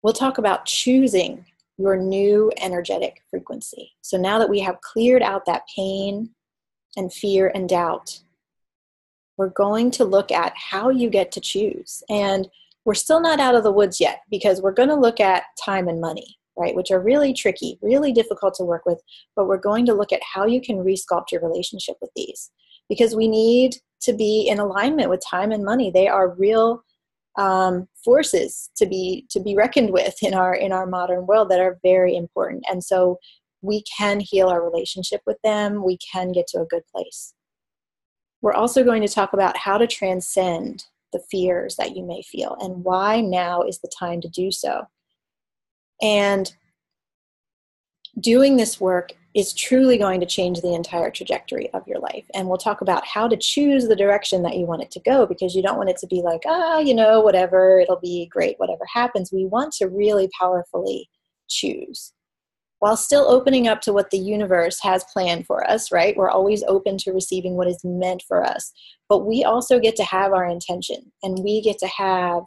we'll talk about choosing your new energetic frequency. So now that we have cleared out that pain and fear and doubt, we're going to look at how you get to choose. And we're still not out of the woods yet because we're going to look at time and money, right? Which are really tricky, really difficult to work with, but we're going to look at how you can resculpt your relationship with these because we need to be in alignment with time and money. They are real forces to be reckoned with in our modern world that are very important. And so we can heal our relationship with them. We can get to a good place. We're also going to talk about how to transcend the fears that you may feel and why now is the time to do so. And doing this work is truly going to change the entire trajectory of your life. And we'll talk about how to choose the direction that you want it to go, because you don't want it to be like, whatever, it'll be great, whatever happens. We want to really powerfully choose while still opening up to what the universe has planned for us, right? We're always open to receiving what is meant for us. But we also get to have our intention, and we get to have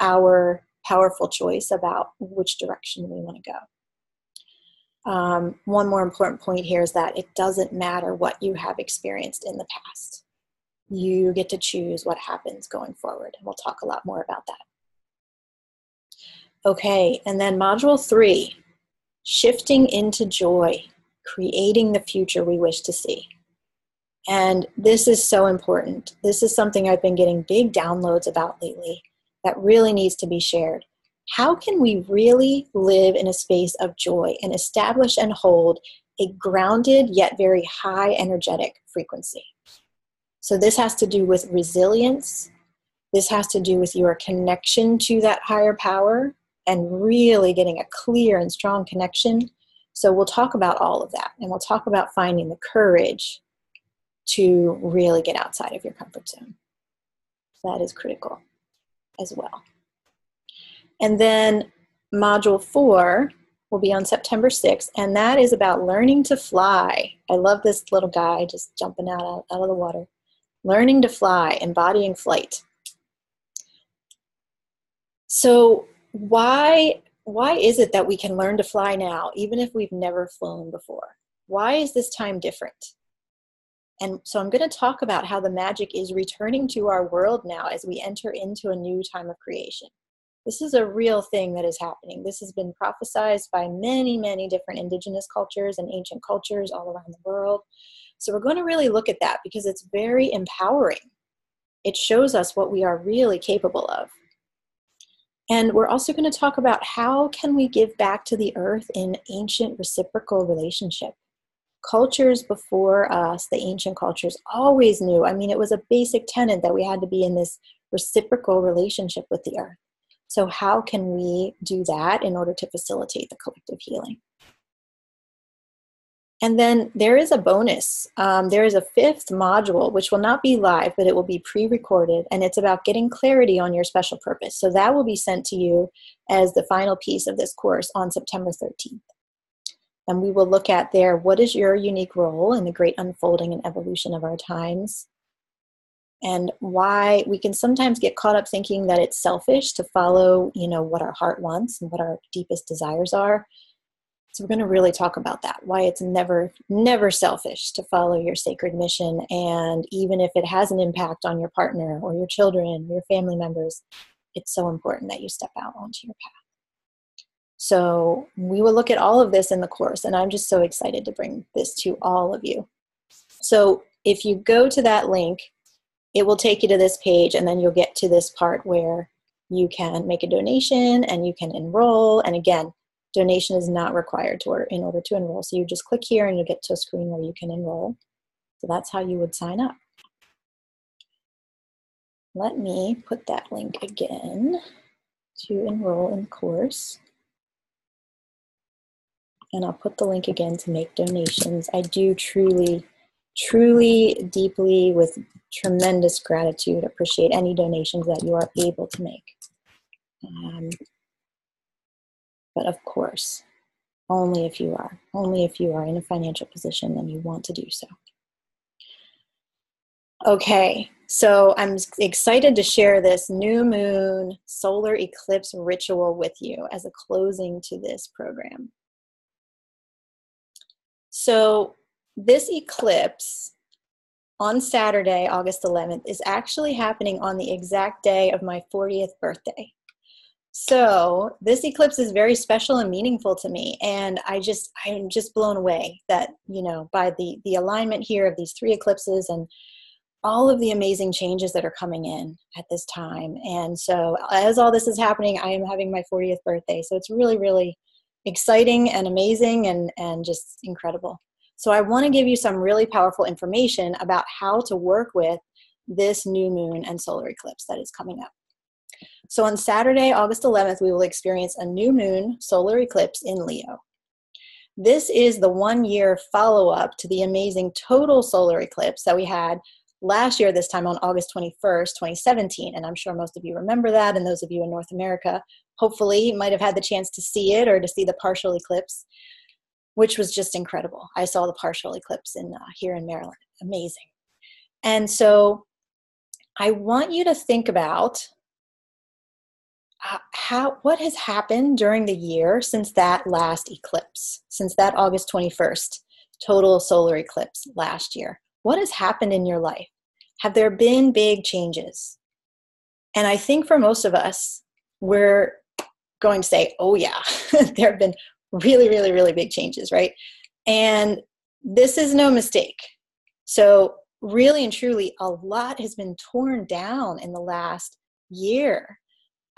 our powerful choice about which direction we want to go. One more important point here is that it doesn't matter what you have experienced in the past. You get to choose what happens going forward. And we'll talk a lot more about that. Okay, and then Module 3, shifting into joy, creating the future we wish to see. And this is so important. This is something I've been getting big downloads about lately that really needs to be shared. How can we really live in a space of joy and establish and hold a grounded yet very high energetic frequency? So this has to do with resilience. This has to do with your connection to that higher power and really getting a clear and strong connection. So we'll talk about all of that, and we'll talk about finding the courage to really get outside of your comfort zone. That is critical as well. And then Module 4 will be on September 6th, and that is about learning to fly. I love this little guy just jumping out of the water. Learning to fly, embodying flight. So why is it that we can learn to fly now, even if we've never flown before? Why is this time different? And so I'm going to talk about how the magic is returning to our world now as we enter into a new time of creation. This is a real thing that is happening. This has been prophesized by many, many different indigenous cultures and ancient cultures all around the world. So we're going to really look at that because it's very empowering. It shows us what we are really capable of. And we're also going to talk about how can we give back to the earth in ancient reciprocal relationship. Cultures before us, the ancient cultures, always knew, I mean, it was a basic tenet that we had to be in this reciprocal relationship with the earth. So how can we do that in order to facilitate the collective healing? And then there is a bonus. There is a 5th module, which will not be live, but it will be pre-recorded, and it's about getting clarity on your special purpose. So that will be sent to you as the final piece of this course on September 13th. And we will look at there, what is your unique role in the great unfolding and evolution of our times? And why we can sometimes get caught up thinking that it's selfish to follow, what our heart wants and what our deepest desires are. So we're going to really talk about that, why it's never, never selfish to follow your sacred mission. And even if it has an impact on your partner or your children, your family members, it's so important that you step out onto your path. So we will look at all of this in the course, and I'm just so excited to bring this to all of you. So if you go to that link, it will take you to this page, and then you'll get to this part where you can make a donation and you can enroll. And again, donation is not required in order to enroll. So you just click here and you'll get to a screen where you can enroll. So that's how you would sign up. Let me put that link again to enroll in the course. And I'll put the link again to make donations. I do truly, deeply, with tremendous gratitude, appreciate any donations that you are able to make. But of course, only if you are in a financial position and you want to do so. Okay, so I'm excited to share this new moon solar eclipse ritual with you as a closing to this program. So this eclipse on Saturday, August 11th, is actually happening on the exact day of my 40th birthday. So this eclipse is very special and meaningful to me. And I'm just blown away that, by the alignment here of these 3 eclipses and all of the amazing changes that are coming in at this time. And so as all this is happening, I am having my 40th birthday. So it's really, really exciting and amazing and just incredible. So I want to give you some really powerful information about how to work with this new moon and solar eclipse that is coming up. So on Saturday, August 11th, we will experience a new moon solar eclipse in Leo. This is the 1-year follow-up to the amazing total solar eclipse that we had last year, this time on August 21st, 2017. And I'm sure most of you remember that. And those of you in North America, hopefully might have had the chance to see it or to see the partial eclipse, which was just incredible. I saw the partial eclipse here in Maryland. Amazing. And so I want you to think about what has happened during the year since that last eclipse, since that August 21st total solar eclipse last year. What has happened in your life? Have there been big changes? And I think for most of us, we're going to say, oh yeah, there have been really, really, really big changes, right? And this is no mistake. So really and truly, a lot has been torn down in the last year.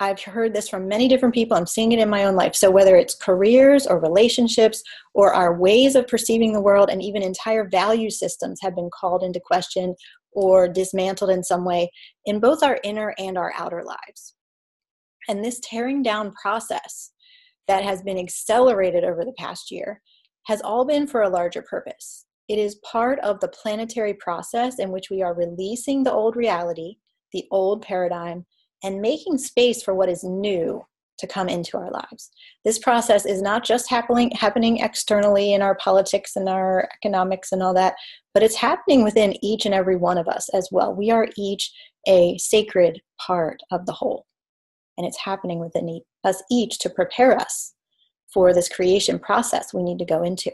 I've heard this from many different people. I'm seeing it in my own life. So whether it's careers or relationships or our ways of perceiving the world, and even entire value systems have been called into question or dismantled in some way in both our inner and our outer lives. And this tearing down process that has been accelerated over the past year has all been for a larger purpose. It is part of the planetary process in which we are releasing the old reality, the old paradigm, and making space for what is new to come into our lives. This process is not just happening externally in our politics and our economics and all that, but it's happening within each and every one of us as well. We are each a sacred part of the whole, and it's happening within us each to prepare us for this creation process we need to go into.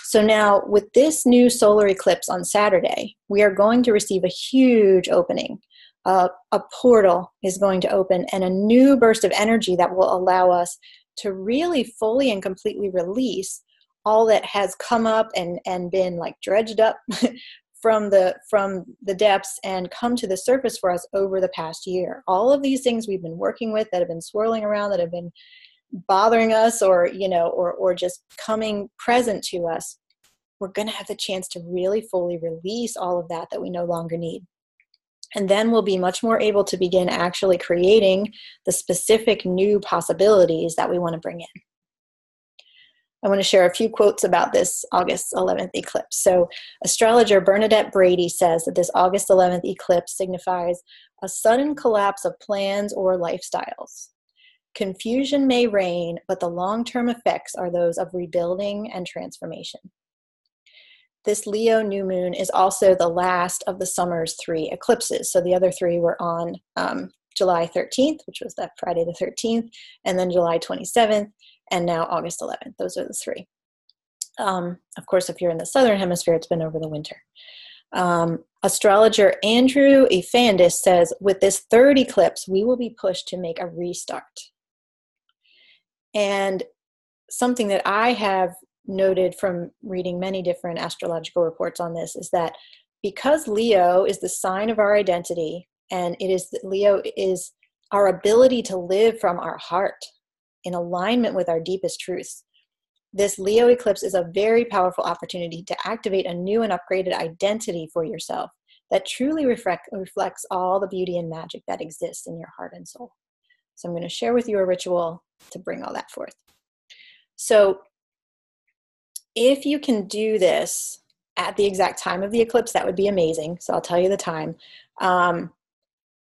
So now with this new solar eclipse on Saturday, we are going to receive a huge opening a portal is going to open, and a new burst of energy that will allow us to really fully and completely release all that has come up and been like dredged up from the depths and come to the surface for us over the past year. All of these things we've been working with that have been swirling around, that have been bothering us, or just coming present to us, we're going to have the chance to really fully release all of that we no longer need. And then we'll be much more able to begin actually creating the specific new possibilities that we want to bring in. I want to share a few quotes about this August 11th eclipse. So astrologer Bernadette Brady says that this August 11th eclipse signifies a sudden collapse of plans or lifestyles. Confusion may reign, but the long-term effects are those of rebuilding and transformation. This Leo new moon is also the last of the summer's 3 eclipses. So the other 3 were on July 13th, which was that Friday the 13th, and then July 27th, and now August 11th. Those are the 3. Of course, if you're in the southern hemisphere, it's been over the winter. Astrologer Andrew Efandis says, with this 3rd eclipse, we will be pushed to make a restart. And something that I have noted from reading many different astrological reports on this is that because Leo is the sign of our identity, and Leo is our ability to live from our heart in alignment with our deepest truths, this Leo eclipse is a very powerful opportunity to activate a new and upgraded identity for yourself that truly reflects all the beauty and magic that exists in your heart and soul. So I'm going to share with you a ritual to bring all that forth. So if you can do this at the exact time of the eclipse, that would be amazing. So I'll tell you the time.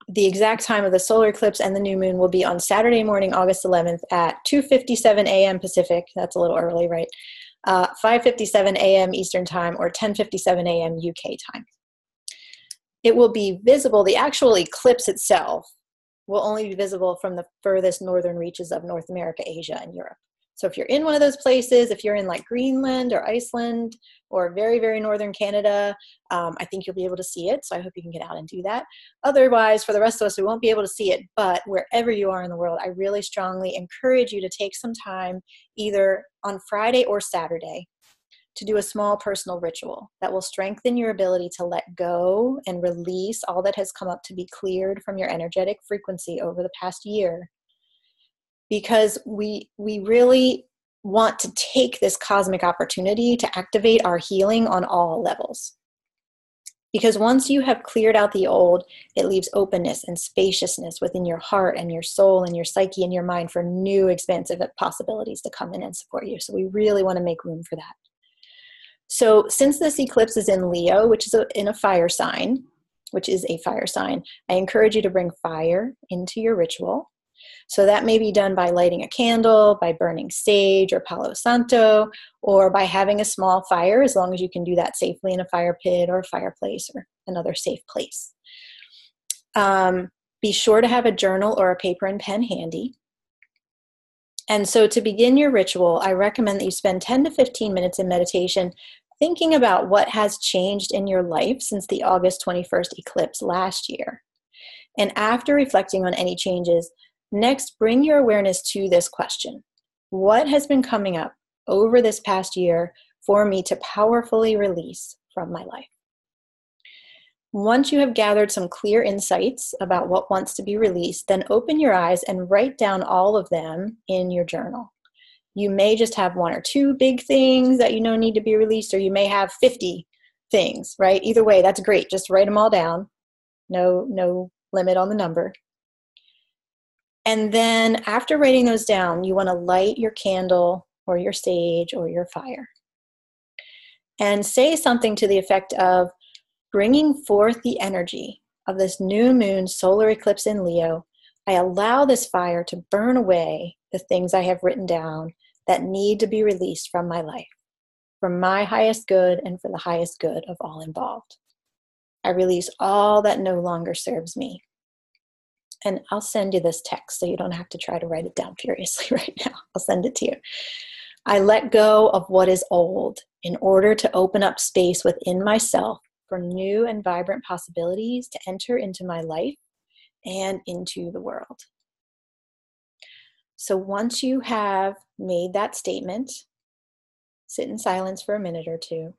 The exact time of the solar eclipse and the new moon will be on Saturday morning, August 11th at 2:57 a.m. Pacific. That's a little early, right? 5:57 a.m. Eastern time, or 10:57 a.m. UK time. It will be visible, the actual eclipse itself will only be visible from the furthest northern reaches of North America, Asia, and Europe. So if you're in one of those places, if you're in like Greenland or Iceland or very, very northern Canada, I think you'll be able to see it. So I hope you can get out and do that. Otherwise, for the rest of us, we won't be able to see it. But wherever you are in the world, I really strongly encourage you to take some time either on Friday or Saturday to do a small personal ritual that will strengthen your ability to let go and release all that has come up to be cleared from your energetic frequency over the past year. Because we really want to take this cosmic opportunity to activate our healing on all levels. Because once you have cleared out the old, it leaves openness and spaciousness within your heart and your soul and your psyche and your mind for new expansive possibilities to come in and support you. So we really want to make room for that. So since this eclipse is in Leo, which is in a fire sign, I encourage you to bring fire into your ritual. So that may be done by lighting a candle, by burning sage or Palo Santo, or by having a small fire, as long as you can do that safely in a fire pit or a fireplace or another safe place. Be sure to have a journal or a paper and pen handy. And so to begin your ritual, I recommend that you spend 10 to 15 minutes in meditation thinking about what has changed in your life since the August 21st eclipse last year. And after reflecting on any changes, next, bring your awareness to this question. What has been coming up over this past year for me to powerfully release from my life? Once you have gathered some clear insights about what wants to be released, then open your eyes and write down all of them in your journal. You may just have 1 or 2 big things that you know need to be released, or you may have 50 things, right? Either way, that's great. Just write them all down. No limit on the number. And then after writing those down, you want to light your candle or your sage or your fire. And say something to the effect of, bringing forth the energy of this new moon solar eclipse in Leo, I allow this fire to burn away the things I have written down that need to be released from my life, for my highest good and for the highest good of all involved. I release all that no longer serves me. And I'll send you this text so you don't have to try to write it down furiously right now. I'll send it to you. I let go of what is old in order to open up space within myself for new and vibrant possibilities to enter into my life and into the world. So once you have made that statement, sit in silence for a minute or two,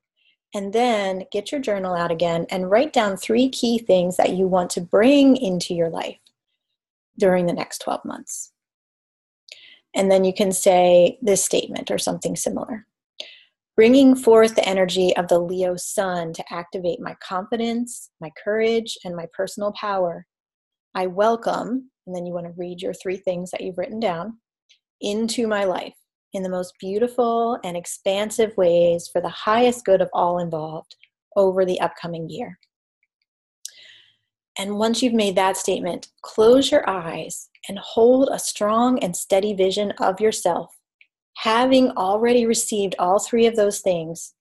and then get your journal out again and write down 3 key things that you want to bring into your life during the next 12 months. And then you can say this statement or something similar. Bringing forth the energy of the Leo sun to activate my confidence, my courage, and my personal power, I welcome, and then you want to read your 3 things that you've written down, into my life in the most beautiful and expansive ways for the highest good of all involved over the upcoming year. And once you've made that statement, close your eyes and hold a strong and steady vision of yourself. Having already received all 3 of those things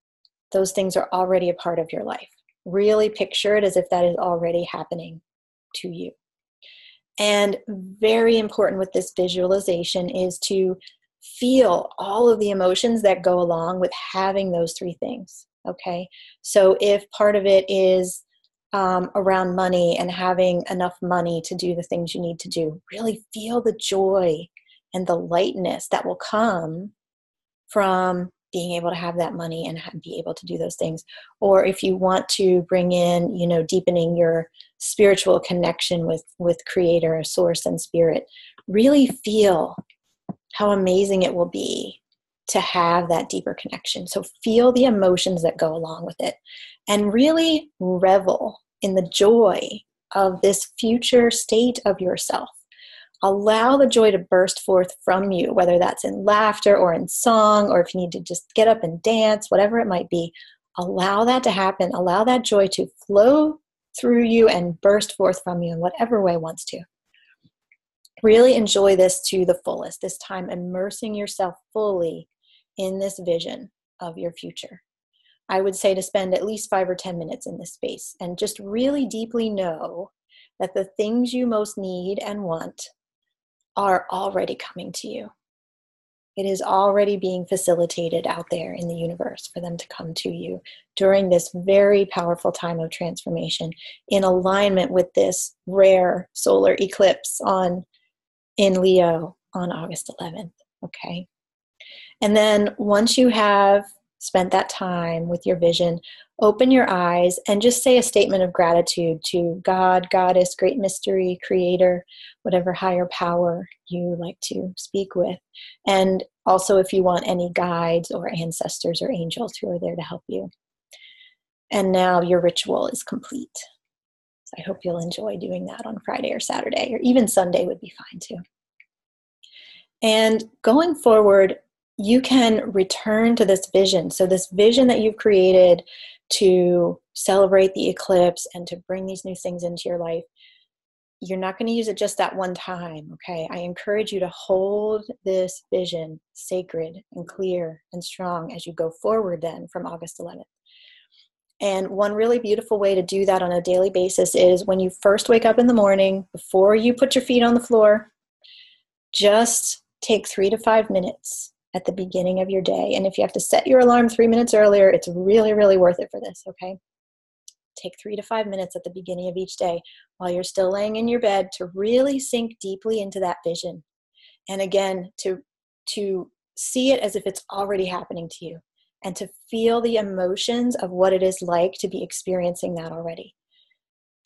are already a part of your life. Really picture it as if that is already happening to you. And very important with this visualization is to feel all of the emotions that go along with having those 3 things, okay? So if part of it is around money and having enough money to do the things you need to do, really feel the joy and the lightness that will come from being able to have that money and be able to do those things. Or if you want to bring in, deepening your spiritual connection with Creator, a source and spirit, really feel how amazing it will be to have that deeper connection. So feel the emotions that go along with it and really revel in the joy of this future state of yourself. Allow the joy to burst forth from you, whether that's in laughter or in song, or if you need to just get up and dance, whatever it might be. Allow that to happen. Allow that joy to flow through you and burst forth from you in whatever way it wants to. Really enjoy this to the fullest, this time immersing yourself fully in this vision of your future. I would say to spend at least 5 or 10 minutes in this space and just really deeply know that the things you most need and want are already coming to you. It is already being facilitated out there in the universe for them to come to you during this very powerful time of transformation in alignment with this rare solar eclipse in Leo on August 11th, okay? And then once you have spent that time with your vision, open your eyes and just say a statement of gratitude to God, Goddess, Great Mystery, Creator, whatever higher power you like to speak with. And also if you want any guides or ancestors or angels who are there to help you. And now your ritual is complete. So I hope you'll enjoy doing that on Friday or Saturday, or even Sunday would be fine too. And going forward, you can return to this vision. So this vision that you've created to celebrate the eclipse and to bring these new things into your life, you're not going to use it just that one time, okay? I encourage you to hold this vision sacred and clear and strong as you go forward then from August 11th. And one really beautiful way to do that on a daily basis is when you first wake up in the morning, before you put your feet on the floor, just take 3 to 5 minutes at the beginning of your day. And if you have to set your alarm 3 minutes earlier, it's really, really worth it for this, okay? Take 3 to 5 minutes at the beginning of each day while you're still laying in your bed to really sink deeply into that vision. And again, to see it as if it's already happening to you and to feel the emotions of what it is like to be experiencing that already.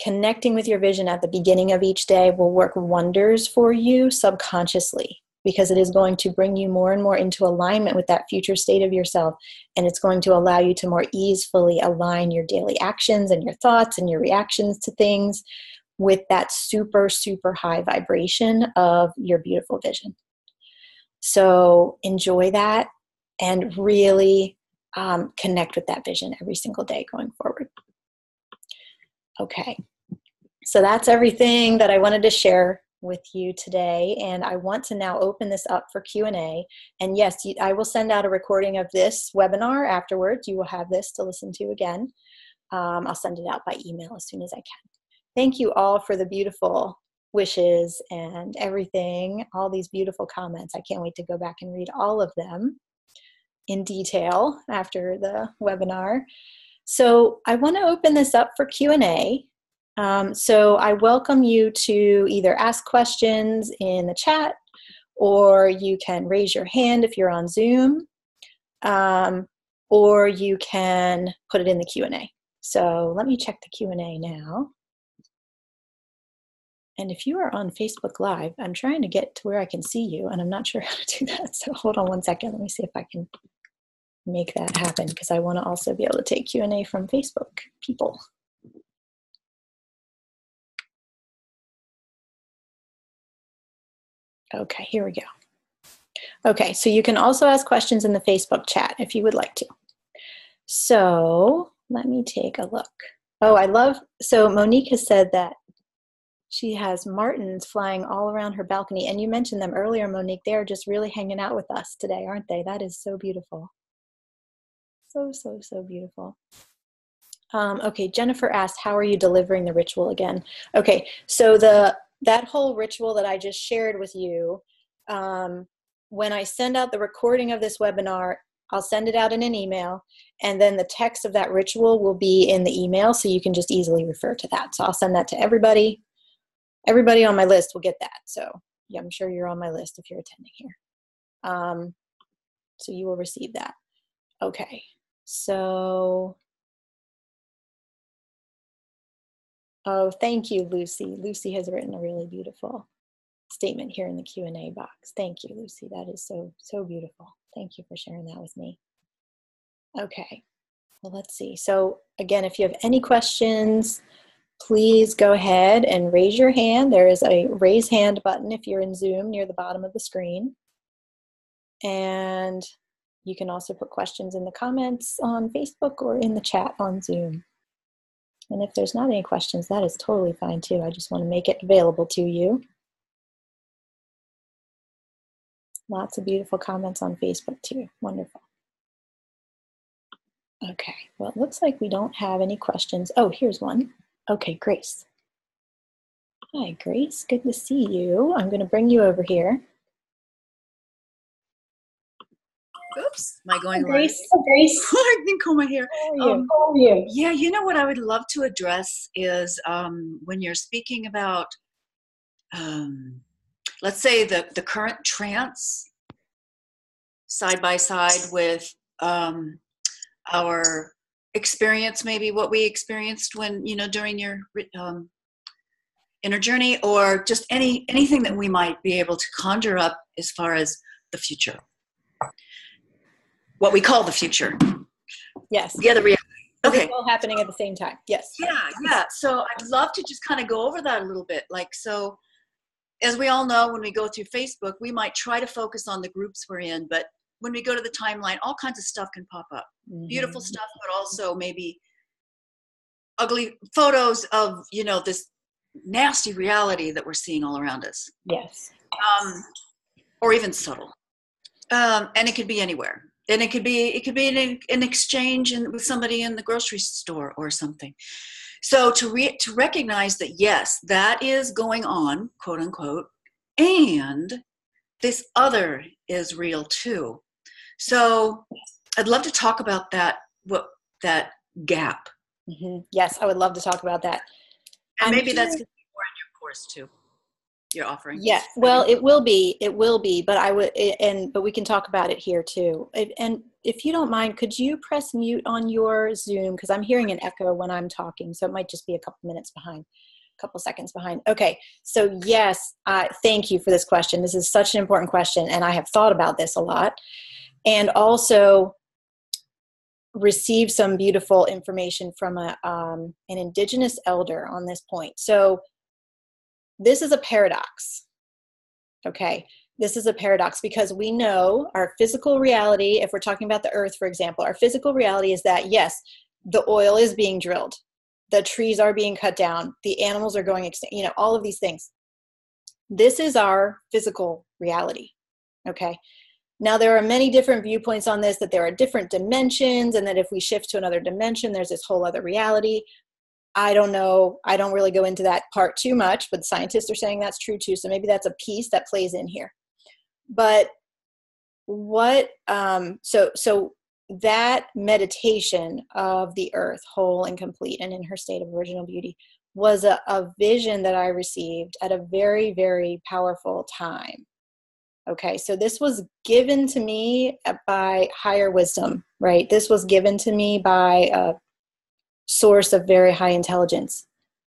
Connecting with your vision at the beginning of each day will work wonders for you subconsciously, because it is going to bring you more and more into alignment with that future state of yourself. And it's going to allow you to more easily align your daily actions and your thoughts and your reactions to things with that super, super high vibration of your beautiful vision. So enjoy that and really connect with that vision every single day going forward. Okay, so that's everything that I wanted to share with you today, and I want to now open this up for Q&A. And yes, I will send out a recording of this webinar afterwards. You will have this to listen to again. I'll send it out by email as soon as I can. Thank you all for the beautiful wishes and everything, all these beautiful comments. I can't wait to go back and read all of them in detail after the webinar. So I want to open this up for Q&A. So I welcome you to either ask questions in the chat, or you can raise your hand if you're on Zoom, or you can put it in the Q&A. So let me check the Q&A now. And if you are on Facebook Live, I'm trying to get to where I can see you, and I'm not sure how to do that. So hold on one second. Let me see if I can make that happen, because I want to also be able to take Q&A from Facebook people. Okay, here we go. Okay, so you can also ask questions in the Facebook chat if you would like to. So let me take a look. Oh, so Monique has said that she has martins flying all around her balcony. And you mentioned them earlier, Monique. They are just really hanging out with us today, aren't they? That is so beautiful. So, so, so beautiful. Okay, Jennifer asked, how are you delivering the ritual again? Okay, so that whole ritual that I just shared with you, when I send out the recording of this webinar, I'll send it out in an email, and then the text of that ritual will be in the email, so you can just easily refer to that. So I'll send that to everybody. Everybody on my list will get that. So yeah, I'm sure you're on my list if you're attending here. So you will receive that. Okay, so, oh, thank you, Lucy. Lucy has written a really beautiful statement here in the Q&A box. Thank you, Lucy. That is so, so beautiful. Thank you for sharing that with me. Okay, well, let's see. So again, if you have any questions, please go ahead and raise your hand. There is a raise hand button if you're in Zoom near the bottom of the screen. And you can also put questions in the comments on Facebook or in the chat on Zoom. And if there's not any questions, that is totally fine too. I just want to make it available to you. Lots of beautiful comments on Facebook too. Wonderful. Okay, well, it looks like we don't have any questions. Oh, here's one. Okay, Grace. Hi, Grace. Good to see you. I'm going to bring you over here. Oops, am I going live? Grace. Oh, Grace. I didn't comb my hair. How are you? Yeah, you know what I would love to address is when you're speaking about, let's say the current trance side by side with our experience, maybe what we experienced when, during your inner journey, or just anything that we might be able to conjure up as far as the future. What we call the future. Yes. Yeah, the reality. Okay. It's all happening at the same time. Yes. Yeah. So I'd love to just kind of go over that a little bit. Like, so as we all know, when we go through Facebook, we might try to focus on the groups we're in, but when we go to the timeline, all kinds of stuff can pop up. Mm-hmm. Beautiful stuff, but also maybe ugly photos of, this nasty reality that we're seeing all around us. Yes. Or even subtle. And it could be anywhere. And it could be an exchange with somebody in the grocery store or something. So to recognize that, yes, that is going on, quote unquote, and this other is real too. So I'd love to talk about that gap. Mm-hmm. Yes, I would love to talk about that. And maybe that's going to be more in your course too. You're offering. Yeah, well, it will be, but we can talk about it here too. And if you don't mind, could you press mute on your Zoom? Because I'm hearing an echo when I'm talking, so it might just be a couple seconds behind. Okay, so yes, thank you for this question. This is such an important question, and I have thought about this a lot, and also received some beautiful information from an Indigenous elder on this point. So this is a paradox, okay? This is a paradox because we know our physical reality, if we're talking about the earth, for example, our physical reality is that, yes, the oil is being drilled, the trees are being cut down, the animals are going extinct, all of these things. This is our physical reality, okay? Now, there are many different viewpoints on this, that there are different dimensions, and that if we shift to another dimension, there's this whole other reality. I don't know. I don't really go into that part too much, but scientists are saying that's true too. So maybe that's a piece that plays in here. But what, so that meditation of the earth whole and complete and in her state of original beauty was a vision that I received at a very, very powerful time. Okay, so this was given to me by higher wisdom, right? This was given to me by a source of very high intelligence.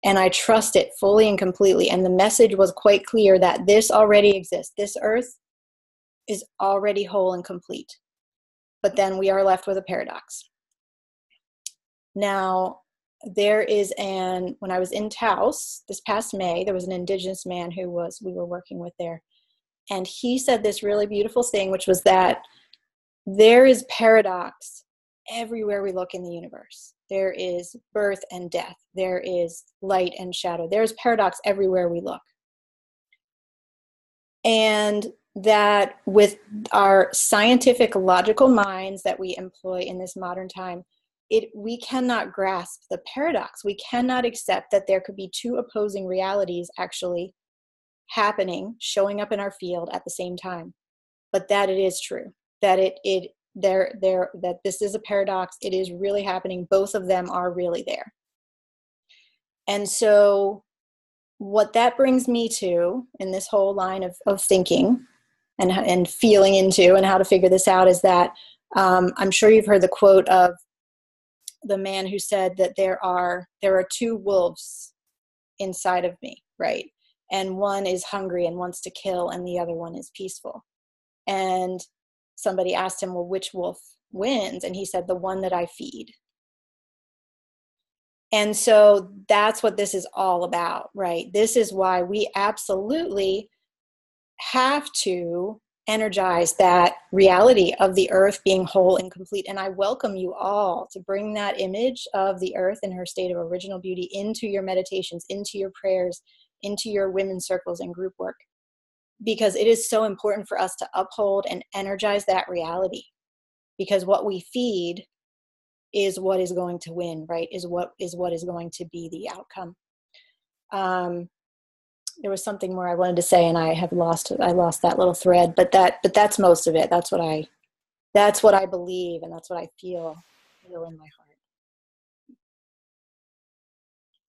And I trust it fully and completely. And the message was quite clear that this already exists. This earth is already whole and complete. But then we are left with a paradox. Now, when I was in Taos this past May, there was an indigenous man we were working with there. And he said this really beautiful thing, which was that there is paradox everywhere we look in the universe. There is birth and death. There is light and shadow. There's paradox everywhere we look. And that with our scientific, logical minds that we employ in this modern time, we cannot grasp the paradox. We cannot accept that there could be two opposing realities actually happening, showing up in our field at the same time. But that it is true, that that this is a paradox. It is really happening. Both of them are really there. And so what that brings me to in this whole line of thinking and feeling into and how to figure this out is that I'm sure you've heard the quote of the man who said that there are two wolves inside of me, right? And one is hungry and wants to kill, and the other one is peaceful. And somebody asked him, well, which wolf wins? And he said, the one that I feed. And so that's what this is all about, right? This is why we absolutely have to energize that reality of the earth being whole and complete. And I welcome you all to bring that image of the earth in her state of original beauty into your meditations, into your prayers, into your women's circles and group work, because it is so important for us to uphold and energize that reality, because what we feed is what is going to win, right? Is what is going to be the outcome. There was something more I wanted to say, and I lost that little thread, but that's most of it. That's what I believe, and that's what I feel in my heart.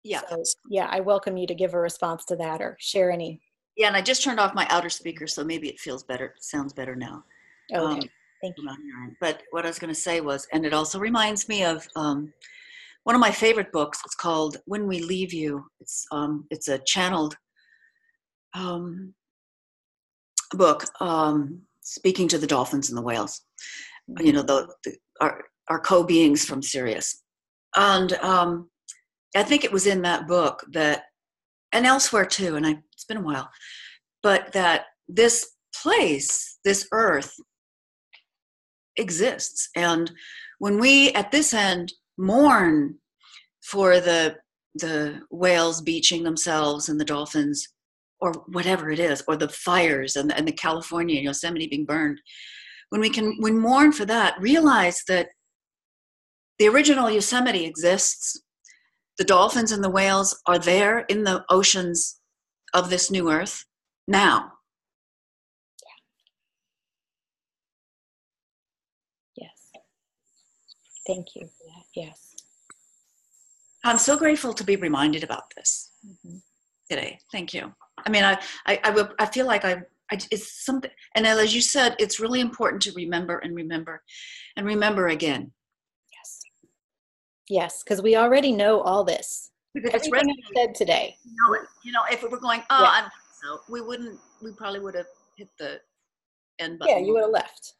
Yeah. So, yeah, I welcome you to give a response to that or share any. Yeah, and I just turned off my outer speaker, so maybe it feels better. It sounds better now. Okay, thank you. But what I was going to say was, and it also reminds me of one of my favorite books. It's called "When We Leave You." It's a channeled book speaking to the dolphins and the whales. Mm-hmm. You know, our co-beings from Sirius, and I think it was in that book that, and elsewhere too, and it's been a while, but that this place, this earth, exists. And when we at this end mourn for the whales beaching themselves and the dolphins or whatever it is, or the fires and the California and Yosemite being burned, when we mourn for that, realize that the original Yosemite exists. The dolphins and the whales are there in the oceans of this new earth now. Yes. Thank you for that. Yes. I'm so grateful to be reminded about this today. Thank you. I mean, I feel like it's something, and as you said, it's really important to remember and remember and remember again. Yes. Yes, because we already know all this. Everything I said today. You know, if we were going, I don't think so, we probably would have hit the end button. Yeah, you would have left.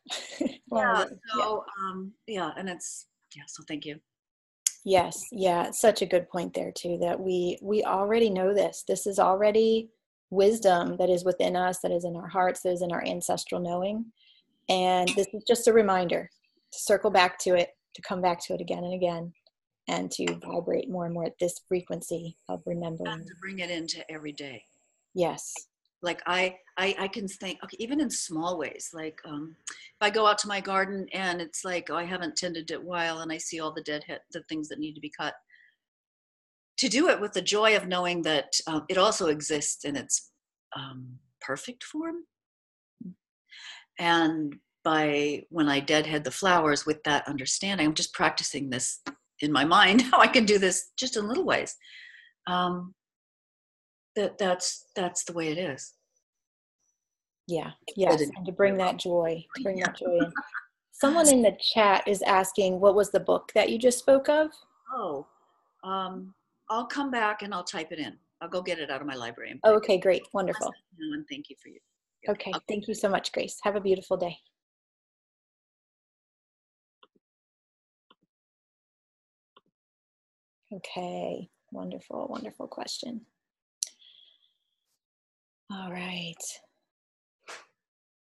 And so thank you. Yes, yeah, such a good point there too, that we already know this. This is already wisdom that is within us, that is in our hearts, that is in our ancestral knowing. And this is just a reminder to circle back to it, to come back to it again and again, and to vibrate more and more at this frequency of remembering. And to bring it into every day. Yes. Like I can think, okay, even in small ways, like if I go out to my garden and it's like, I haven't tended it a while and I see all the the things that need to be cut. To do it with the joy of knowing that it also exists in its perfect form. And by when I deadhead the flowers with that understanding. I'm just practicing this in my mind, how I can do this just in little ways. That's the way it is. Yeah. Yes. And to bring that joy, in. Someone in the chat is asking, what was the book that you just spoke of? Oh, I'll come back and I'll type it in. I'll go get it out of my library. Oh, okay, great. Wonderful. And thank you for you. Okay. Thank you so much, Grace. Have a beautiful day. Okay. Wonderful, wonderful question. All right.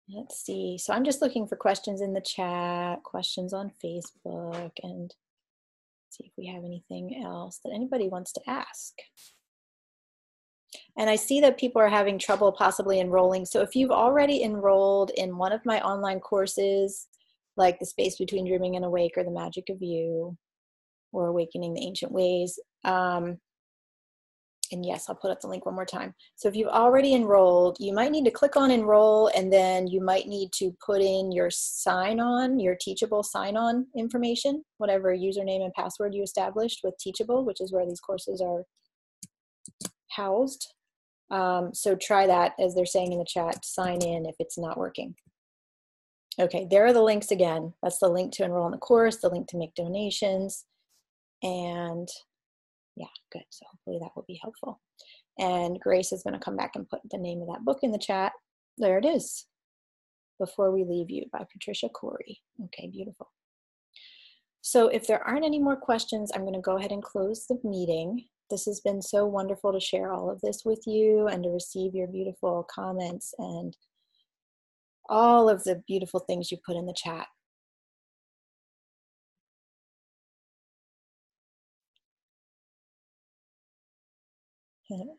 Let's see. So I'm just looking for questions in the chat, questions on Facebook, and see if we have anything else that anybody wants to ask. And I see that people are having trouble possibly enrolling. So if you've already enrolled in one of my online courses, like The Space Between Dreaming and Awake or The Magic of You or Awakening the Ancient Ways, and yes, I'll put up the link one more time. So if you've already enrolled, you might need to click on enroll, and then you might need to put in your sign-on, your Teachable sign-on information, whatever username and password you established with Teachable, which is where these courses are housed. So try that, as they're saying in the chat, sign in if it's not working. Okay, there are the links again. That's the link to enroll in the course, the link to make donations, and yeah, good. So hopefully that will be helpful. And Grace is going to come back and put the name of that book in the chat. There it is. Before We Leave You by Patricia Corey. Okay, beautiful. So if there aren't any more questions, I'm going to go ahead and close the meeting. This has been so wonderful to share all of this with you and to receive your beautiful comments and all of the beautiful things you put in the chat.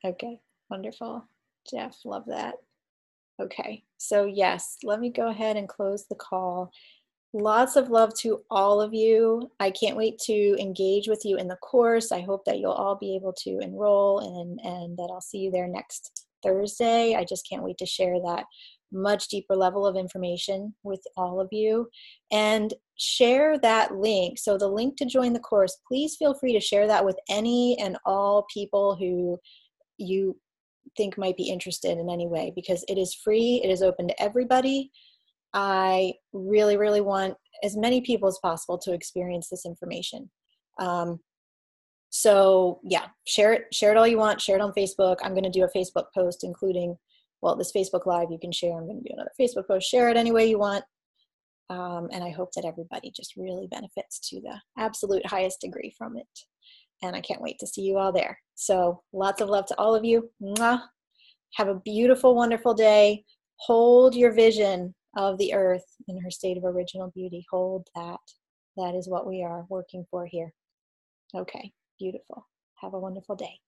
Okay, wonderful. Jeff, love that. Okay, so yes, let me go ahead and close the call. Lots of love to all of you. I can't wait to engage with you in the course. I hope that you'll all be able to enroll and that I'll see you there next Thursday. I just can't wait to share that much deeper level of information with all of you. And share that link. So the link to join the course, please feel free to share that with any and all people who you think might be interested in any way, because it is free. It is open to everybody. I really, really want as many people as possible to experience this information. So yeah, share it all you want. Share it on Facebook. I'm going to do a Facebook post, including, well, this Facebook Live you can share. I'm going to do another Facebook post. Share it any way you want. And I hope that everybody just really benefits to the absolute highest degree from it. And I can't wait to see you all there. So lots of love to all of you. Mwah. Have a beautiful, wonderful day. Hold your vision of the earth in her state of original beauty. Hold that. That is what we are working for here. Okay, beautiful. Have a wonderful day.